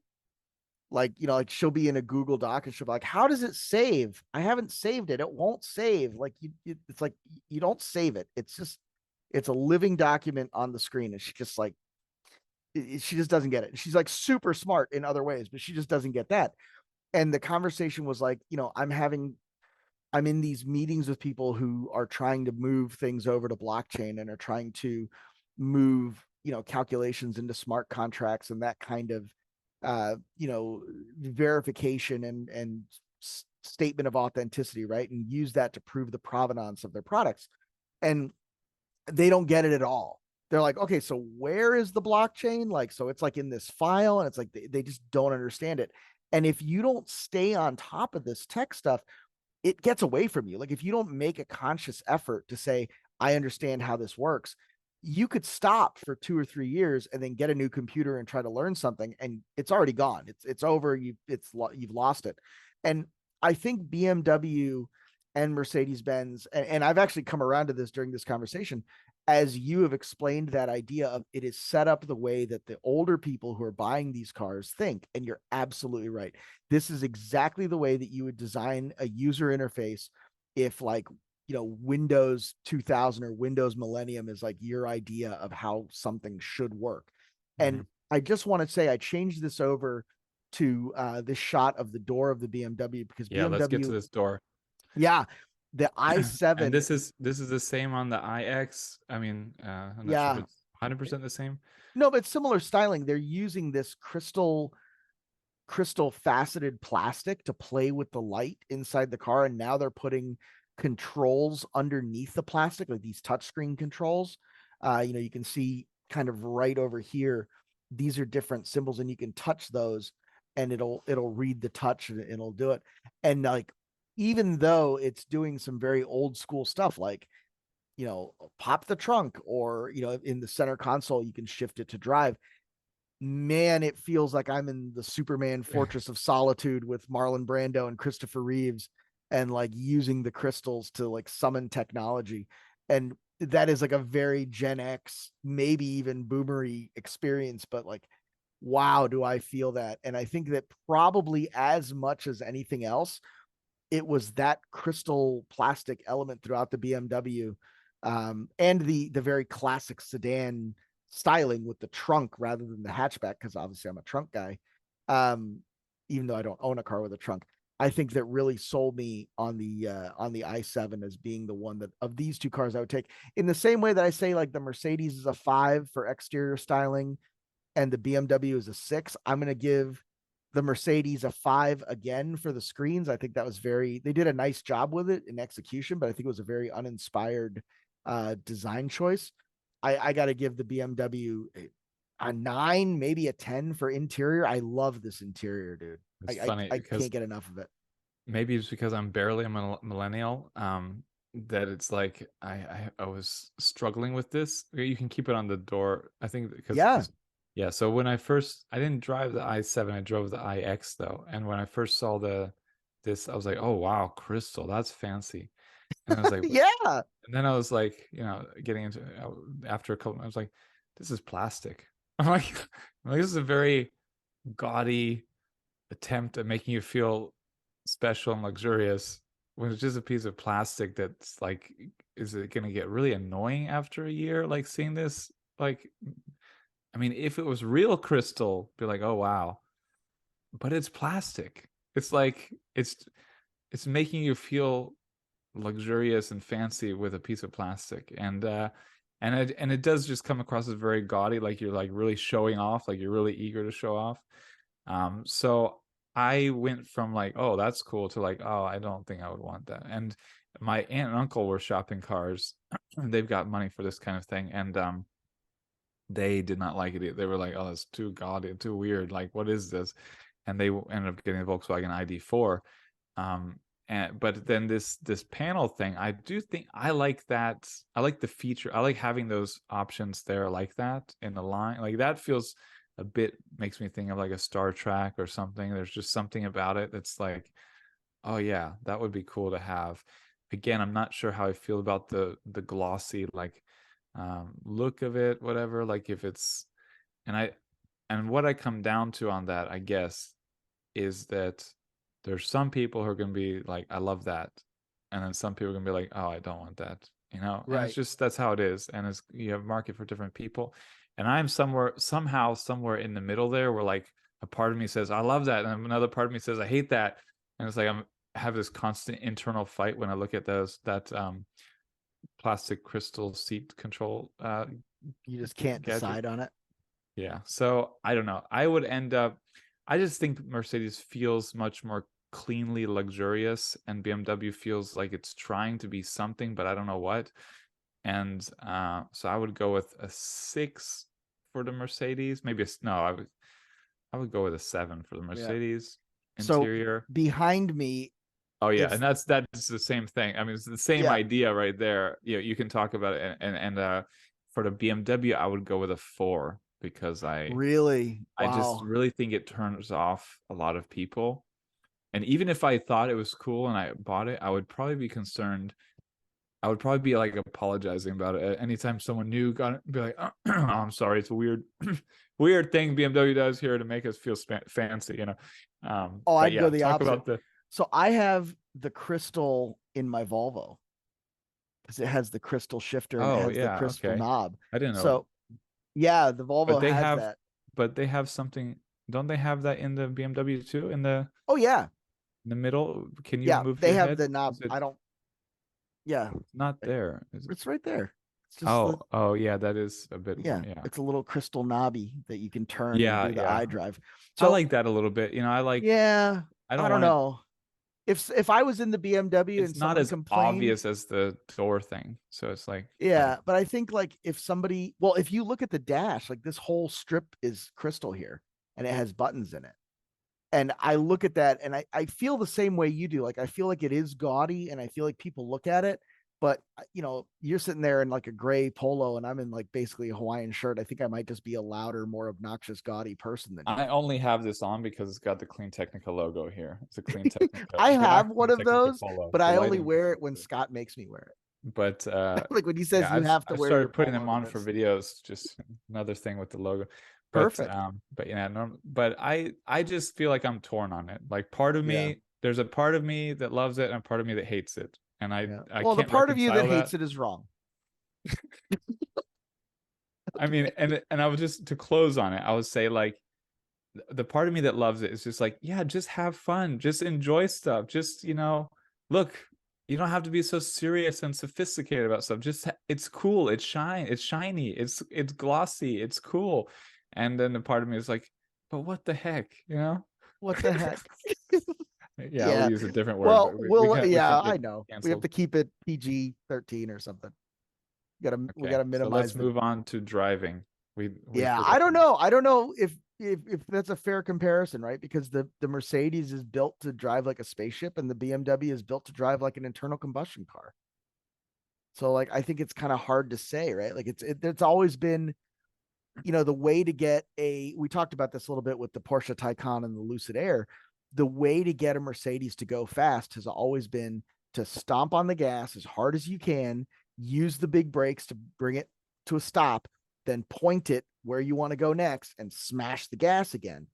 Like, like she'll be in a Google Doc and she'll be like, how does it save? I haven't saved it. It won't save. Like it's like you don't save it. It's a living document on the screen. And she just like, she just doesn't get it. She's like super smart in other ways, but she just doesn't get that. And the conversation was like, I'm in these meetings with people who are trying to move things over to blockchain and are trying to move, calculations into smart contracts and that kind of, verification and statement of authenticity, right? And use that to prove the provenance of their products. And they don't get it at all. They're like, okay, so where is the blockchain? Like, so it's like in this file, and it's like they just don't understand it. And if you don't stay on top of this tech stuff, it gets away from you. Like if you don't make a conscious effort to say, I understand how this works, you could stop for 2 or 3 years and then get a new computer and try to learn something, and it's already gone. It's over. You've lost it. And I think BMW and Mercedes-Benz, and I've actually come around to this during this conversation, as you have explained that idea of it is set up the way that the older people who are buying these cars think. And you're absolutely right. This is exactly the way that you would design a user interface if like, Windows 2000 or Windows Millennium is like your idea of how something should work. Mm-hmm. And I just want to say I changed this over to this shot of the door of the BMW because Yeah, let's get to BMW, this door. yeah, the And i7, this is the same on the iX. I mean, I'm not sure if yeah, it's 100% the same. no, but similar styling. They're using this crystal faceted plastic to play with the light inside the car, and now they're putting controls underneath the plastic, like these touchscreen controls. You can see kind of right over here, these are different symbols, and you can touch those and it'll read the touch and it'll do it. And like, even though it's doing some very old school stuff, like, pop the trunk, or, in the center console, you can shift it to drive. Man, it feels like I'm in the Superman Fortress of Solitude with Marlon Brando and Christopher Reeves, and like using the crystals to like summon technology. And that is like a very Gen X, maybe even boomery experience, but like, wow, do I feel that. And I think that probably as much as anything else, it was that crystal plastic element throughout the BMW, and the very classic sedan styling with the trunk rather than the hatchback, because obviously I'm a trunk guy, um, even though I don't own a car with a trunk. I think that really sold me on the i7 as being the one that of these two cars I would take. In the same way that I say like the Mercedes is a 5 for exterior styling and the BMW is a 6, I'm going to give the Mercedes a 5 again for the screens. I think that was they did a nice job with it in execution, but I think it was a very uninspired design choice. I got to give the BMW a 9, maybe a 10 for interior. I love this interior, dude. It's funny I because can't get enough of it. maybe it's because I'm barely a millennial, that it's like I was struggling with this. You can keep it on the door, I think, Yeah. because yeah. So when I didn't drive the i7, I drove the iX though, and when I first saw this, I was like, oh wow, crystal, that's fancy. And I was like, Yeah. and then I was like, getting into after a couple, I was like, this is plastic. I'm like, this is a very gaudy attempt at making you feel special and luxurious when it's just a piece of plastic that's like, is it going to get really annoying after a year, like seeing this? Like, I mean, if it was real crystal, be like, oh wow, but it's plastic. It's like it's making you feel luxurious and fancy with a piece of plastic, and it does just come across as very gaudy, like you're like really showing off, like you're really eager to show off. So I went from like, oh, that's cool, to like, oh, I don't think I would want that. And my aunt and uncle were shopping cars. They've got money for this kind of thing, and they did not like it. They were like, oh, it's too gaudy, too weird. Like, what is this? And they ended up getting a Volkswagen ID4. But then this panel thing, I do think I like that. I like the feature. I like having those options there like that in the line. Like that feels a bit, makes me think of like a Star Trek or something. There's just something about it that's like, oh yeah, that would be cool to have. Again, I'm not sure how I feel about the glossy like look of it, whatever. Like if it's, and what I come down to on that, I guess, is that there's some people who are going to be like, I love that. And then some people are going to be like, oh, I don't want that, And it's Right. just, that's how it is. And it's, you have a market for different people. And I'm somewhere in the middle there where like a part of me says, I love that. And another part of me says, I hate that. And it's like, have this constant internal fight when I look at that plastic crystal seat control You just can't gadget. decide on it. Yeah. So I don't know. I just think Mercedes feels much more cleanly luxurious, and BMW feels like it's trying to be something, but I don't know what. And so I would go with a 6 for the Mercedes. Maybe no, I would go with a 7 for the Yeah. Mercedes So interior. behind me, Oh yeah, if and that's the same thing. I mean, it's the same yeah, idea right there. You can talk about it, and for the BMW, I would go with a 4 because really, I just wow. really think it turns off a lot of people. And even if I thought it was cool and I bought it, I would probably be concerned. I would probably be like apologizing about it anytime someone new got it. Be like, oh, I'm sorry, it's a weird, weird thing BMW does here to make us feel fancy. Oh, But I'd go yeah, the talk opposite. about the. So I have the crystal in my Volvo because it has the crystal shifter and it Oh has the yeah, crystal okay. knob. I didn't know, So yeah, the but Volvo has that. they have something. Don't they have that in the BMW too? Oh yeah. In the middle, can you Yeah, move they your have head? the knob. Is it I don't yeah. not there? Is it? It's right there. It's just the Oh yeah, that is a bit more. yeah, Yeah, it's a little crystal knobby that you can turn and yeah, do the yeah. iDrive. I So like that a little bit. yeah, I I don't don't want it. know. If I was in the BMW and It's not someone as complained, obvious as the door thing. So it's like, I don't yeah, know. but I think like if somebody, well, if you look at the dash, like this whole strip is crystal here and it has buttons in it. And I look at that and I feel the same way you do. Like I feel like it is gaudy and I feel like people look at it, but you're sitting there in like a gray polo and I'm in like basically a Hawaiian shirt. I think I might just be a louder, more obnoxious, gaudy person than you. I only have this on because it's got the Clean Technica logo here. It's a Clean Technica. I Not have one Clean of Technica those, polo. but The I only lighting is wear it when expensive. Scott makes me wear But it. Like when he says yeah, you have to I've wear your started putting polo them to on for this. videos. Just another thing with the logo. Perfect. But yeah, but I just feel like I'm torn on it. Like part of Yeah. me, there's a part of me that loves it and a part of me that hates it. And Yeah. I Well, the can't part of you that reconcile hates that. it is wrong. I mean, and I would just, to close on it, I would say like the part of me that loves it is just like, yeah, just have fun, just enjoy stuff, just, look, you don't have to be so serious and sophisticated about stuff. Just it's cool, it's shiny, it's glossy, it's cool. And then the part of me is like, but what the heck, What the heck? Yeah, we'll Yeah. use a different word, Well, but we yeah, can't I get know. We have canceled. to keep it PG-13 or something. We Okay, gotta so let's minimize the. move on to driving. We Yeah, forgot to. I don't know if that's a fair comparison, right? Because the Mercedes is built to drive like a spaceship, and the BMW is built to drive like an internal combustion car. So like I think it's kind of hard to say, right? Like it's always been, the way to get a, we talked about this a little bit with the Porsche Taycan and the Lucid Air. The way to get a Mercedes to go fast has always been to stomp on the gas as hard as you can, use the big brakes to bring it to a stop, then point it where you want to go next and smash the gas again.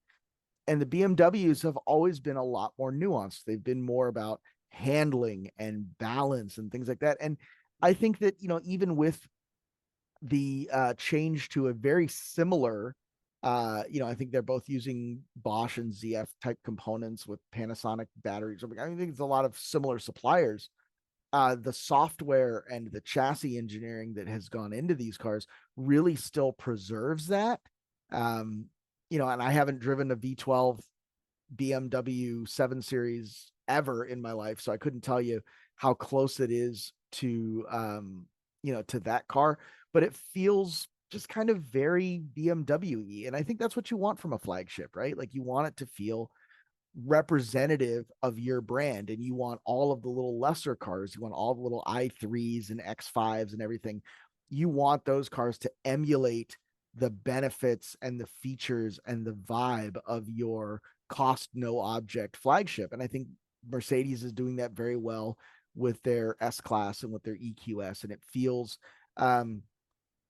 And the BMWs have always been a lot more nuanced. They've been more about handling and balance and things like that. And I think that, even with the change to a very similar, I think they're both using Bosch and ZF type components with Panasonic batteries. I think it's a lot of similar suppliers. The software and the chassis engineering that has gone into these cars really still preserves that. And I haven't driven a V12 BMW 7 Series ever in my life, so I couldn't tell you how close it is to that car, but it feels just kind of very BMW-y. And I think that's what you want from a flagship, right? Like you want it to feel representative of your brand, and you want all of the little lesser cars, you want all the little i3s and X5s and everything. You want those cars to emulate the benefits and the features and the vibe of your cost no object flagship. And I think Mercedes is doing that very well with their S class and with their EQS. And it feels,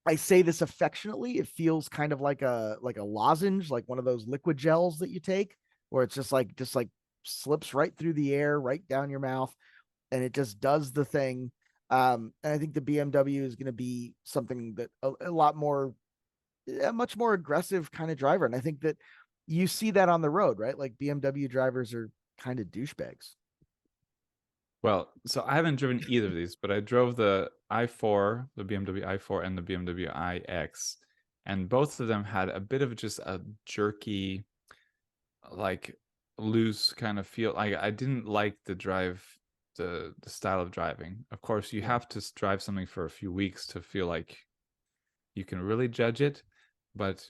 I say this affectionately, it feels kind of like a lozenge, like one of those liquid gels that you take, where it's just like slips right through the air, right down your mouth, and it just does the thing. And I think the BMW is going to be something that a lot more, a much more aggressive kind of driver. And I think that you see that on the road, right? Like BMW drivers are kind of douchebags. Well, so I haven't driven either of these, but I drove the i4, the BMW i4, and the BMW iX, and both of them had a bit of just a jerky, like loose kind of feel. I didn't like the style of driving. Of course, you Yeah. have to drive something for a few weeks to feel like you can really judge it, but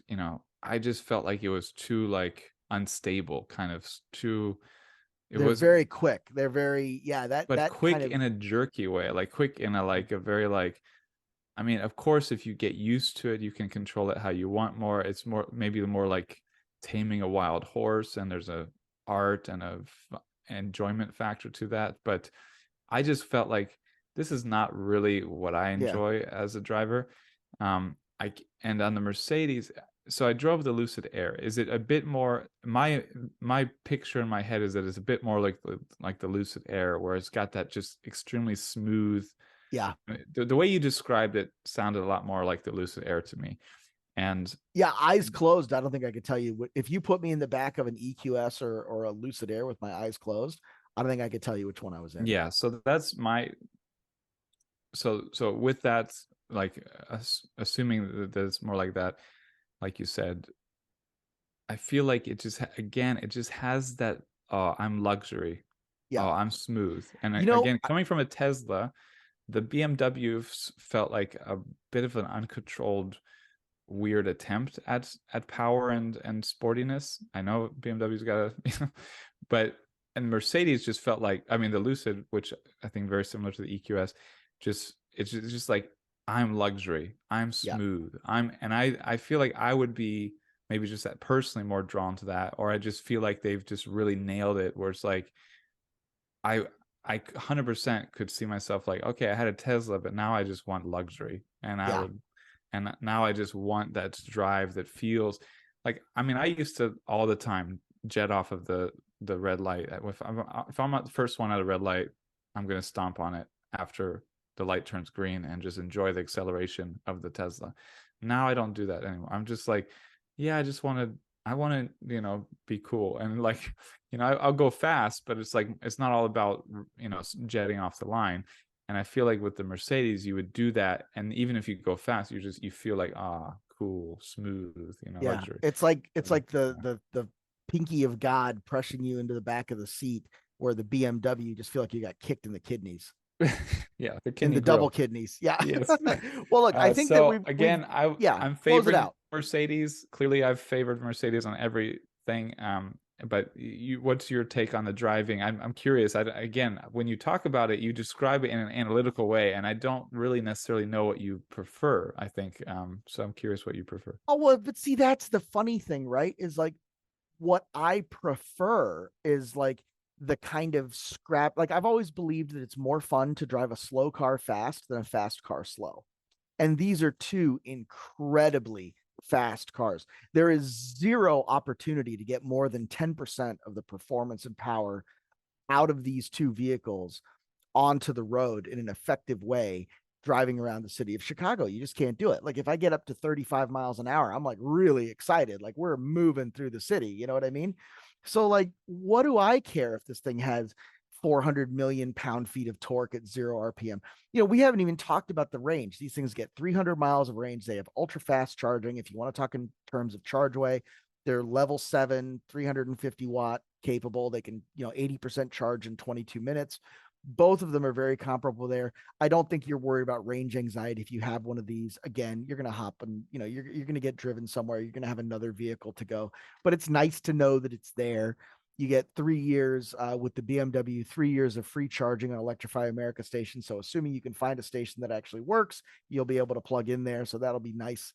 I just felt like it was too like unstable, kind of too. It They're was, very quick. They're very, yeah, but that kind quick of, in a jerky way, like quick in a like a very like. I mean, of course, if you get used to it, you can control it how you want more. It's more maybe more like taming a wild horse, and there's a art and a enjoyment factor to that. But I just felt like this is not really what I yeah, enjoy as a driver. I and on the Mercedes, so I drove the Lucid Air. Is it a bit more? My picture in my head is that it's a bit more like the Lucid Air, where it's got that just extremely smooth. yeah. The way you described it sounded a lot more like the Lucid Air to me. And Yeah, eyes closed. I don't think I could tell you if you put me in the back of an EQS or a Lucid Air with my eyes closed. I don't think I could tell you which one I was in. yeah, so that's my so with that, like assuming that it's more like that, like you said, I feel like it just again it just has that, oh, I'm luxury, Yeah, oh, I'm smooth. And you know, again, coming from a Tesla, the BMW felt like a bit of an uncontrolled weird attempt at power and sportiness. I know BMW's got a but and Mercedes just felt like, I mean, the Lucid, which I think very similar to the EQS, it's just like, I'm luxury, I'm yeah, smooth, I feel like I would be maybe just that personally more drawn to that, or I just feel like they've just really nailed it, where it's like I I 100% could see myself like, okay, I had a Tesla, but now I just want luxury, yeah, and now I just want that drive that feels like, I mean, I used to all the time jet off of the red light. If I'm at the first one at a red light, I'm gonna stomp on it after the light turns green and just enjoy the acceleration of the Tesla. Now I don't do that anymore. I'm just like, yeah, I just want to I want to, be cool and like, I'll go fast, but it's like it's not all about, jetting off the line. And I feel like with the Mercedes, you would do that, and even if you go fast, you feel like cool, smooth, Yeah, luxury. it's like Yeah. the pinky of God pressing you into the back of the seat, where the BMW you just feel like you got kicked in the kidneys, Yeah, the in kidney the double grill. kidneys. Yeah. Yes. Well, look, I think that So we've again, yeah, I'm close it favoring out. Mercedes. Clearly, I've favored Mercedes on everything. But what's your take on the driving? I'm curious. Again, when you talk about it, you describe it in an analytical way, and I don't really necessarily know what you prefer. I think so. I'm curious what you prefer. Oh well, but see, that's the funny thing, right? Is like what I prefer is like the kind of scrap. Like I've always believed that it's more fun to drive a slow car fast than a fast car slow. And these are two incredibly fast cars. There is zero opportunity to get more than 10% of the performance and power out of these two vehicles onto the road in an effective way driving around the city of Chicago. You just can't do it. Like if I get up to 35 miles an hour, I'm like really excited. Like we're moving through the city. You know what I mean? So like, what do I care if this thing has 400 million pound-feet of torque at 0 RPM? We haven't even talked about the range. These things get 300 miles of range. They have ultra fast charging. If you want to talk in terms of chargeway, they're level 7, 350-watt capable. They can, 80% charge in 22 minutes. Both of them are very comparable there. I don't think you're worried about range anxiety if you have one of these. Again, you're going to hop and, you're going to get driven somewhere. You're going to have another vehicle to go, but it's nice to know that it's there. You get 3 years with the BMW, 3 years of free charging on Electrify America station. So assuming you can find a station that actually works, you'll be able to plug in there. So that'll be nice.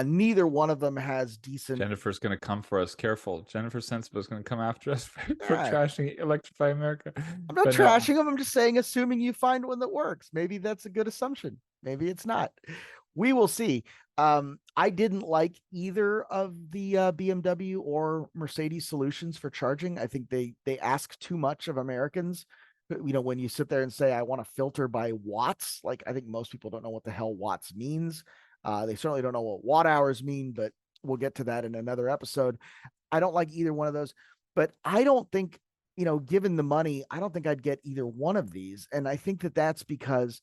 Neither one of them has decent. Jennifer's going to come for us. Careful. Jennifer Sensible is going to come after us for Uh, trashing Electrify America. I'm not But no, trashing them. I'm just saying, assuming you find one that works. Maybe that's a good assumption. Maybe it's not. We will see. I didn't like either of the BMW or Mercedes solutions for charging. I think they ask too much of Americans. When you sit there and say, I want to filter by watts, like I think most people don't know what the hell watts means. They certainly don't know what watt hours mean, but we'll get to that in another episode. I don't like either one of those, but I don't think, given the money, I don't think I'd get either one of these. And I think that that's because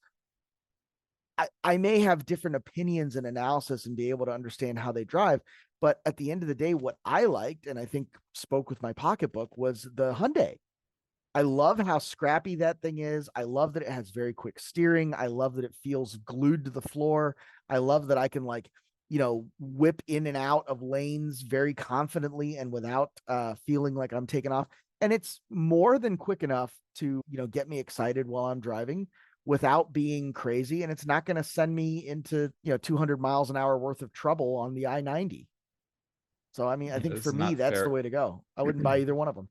I may have different opinions and analysis and be able to understand how they drive. But at the end of the day, what I liked, and I think spoke with my pocketbook, was the Hyundai. I love how scrappy that thing is. I love that it has very quick steering. I love that it feels glued to the floor. I love that I can like, whip in and out of lanes very confidently and without feeling like I'm taking off. And it's more than quick enough to, get me excited while I'm driving without being crazy. And it's not going to send me into, 200 miles an hour worth of trouble on the I-90. So, I mean, I yeah, think this for is me, not that's the fair. way to go. I wouldn't buy either one of them.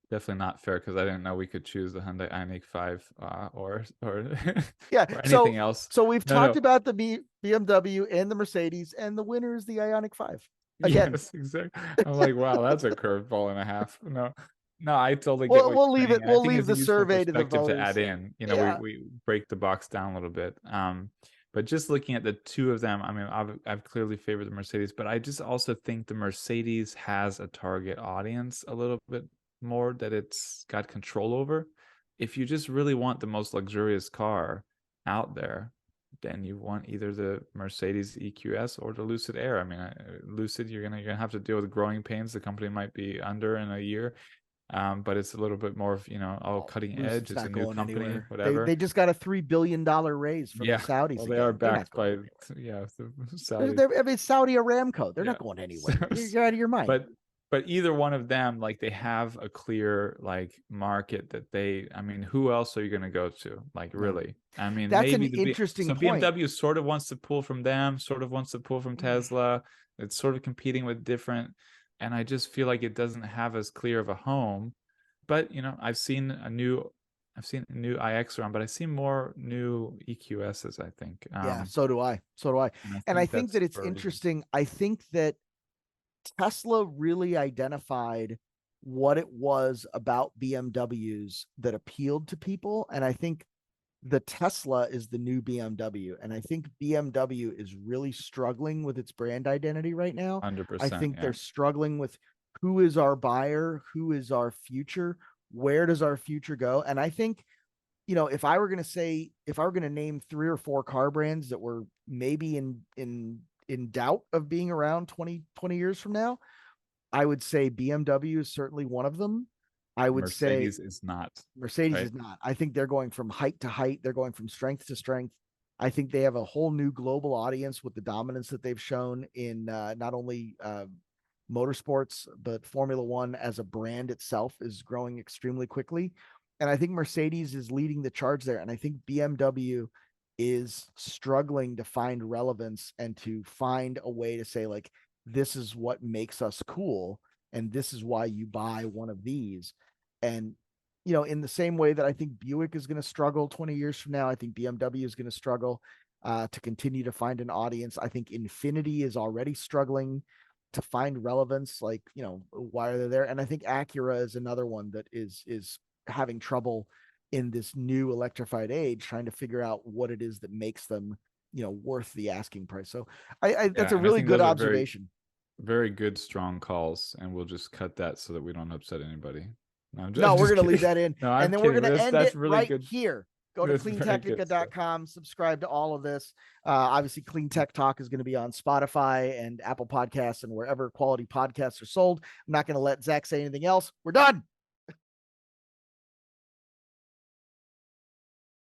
Definitely not fair because I didn't know we could choose the Hyundai Ioniq 5 or Yeah. or So anything else. so we've No, talked no. about the BMW and the Mercedes, and the winner is the Ioniq 5. Again, Yes, exactly. I'm like, wow, that's a curveball and a half. No, no, I totally get we'll what you're we'll leave saying. it. And I We'll think leave it's a the useful survey to the perspective to add voters. in. We Yeah. we break the box down a little bit. But just looking at the two of them, I mean, I've clearly favored the Mercedes, but I just also think the Mercedes has a target audience a little bit more that it's got control over. If you just really want the most luxurious car out there, then you want either the Mercedes EQS or the Lucid Air. I mean, Lucid, you're gonna have to deal with growing pains the company might be under in a year. But it's a little bit more of, Oh, cutting edge. Lucid's It's a not new going company, anywhere. They whatever. they just got a $3 billion raise from the Yeah. Saudis Well, they are again. They're not backed going by, anywhere. yeah, the They're, Saudis. they're I mean, Saudi Aramco. They're Yeah. not going So, anywhere. You're out of your mind. but either one of them, like they have a clear like market that I mean, who else are you going to go to? Like No, really? I mean, that's an maybe interesting so point. BMW sort of wants to pull from them, sort of wants to pull from Tesla. It's sort of competing with different, and I just feel like it doesn't have as clear of a home. But I've seen a new iX around, but I see more new EQSs, I think. Yeah, so do I. So do I. And I And I think think that's that it's for a reason. interesting. I think that Tesla really identified what it was about BMWs that appealed to people. And I think the Tesla is the new BMW. And I think BMW is really struggling with its brand identity right now. I 100%. think Yeah. they're struggling with who is our buyer, who is our future, where does our future go? And I think, if I were going to say, if I were going to name 3 or 4 car brands that were maybe in doubt of being around 20 years from now, I would say BMW is certainly one of them. I would say Mercedes is not, Mercedes right? is not. I think they're going from height to height. They're going from strength to strength. I think they have a whole new global audience with the dominance that they've shown in not only motorsports, but Formula One as a brand itself is growing extremely quickly. And I think Mercedes is leading the charge there. And I think BMW is struggling to find relevance and to find a way to say, like, this is what makes us cool. And this is why you buy one of these. And in the same way that I think Buick is going to struggle 20 years from now, I think BMW is going to struggle to continue to find an audience. I think Infinity is already struggling to find relevance. Like, why are they there? And I think Acura is another one that is having trouble in this new electrified age, trying to figure out what it is that makes them, worth the asking price. So that's Yeah, a and I really think good those are very, observation. very good, strong calls, and we'll just cut that so that we don't upset anybody. No, No, I'm we're just going to leave kidding. that in. No, And I'm then we're kidding. going But to end that's it really right good. here. Go to That's very good stuff. cleantechnica.com, subscribe to all of this. Obviously, Clean Tech Talk is going to be on Spotify and Apple Podcasts and wherever quality podcasts are sold. I'm not going to let Zach say anything else. We're done.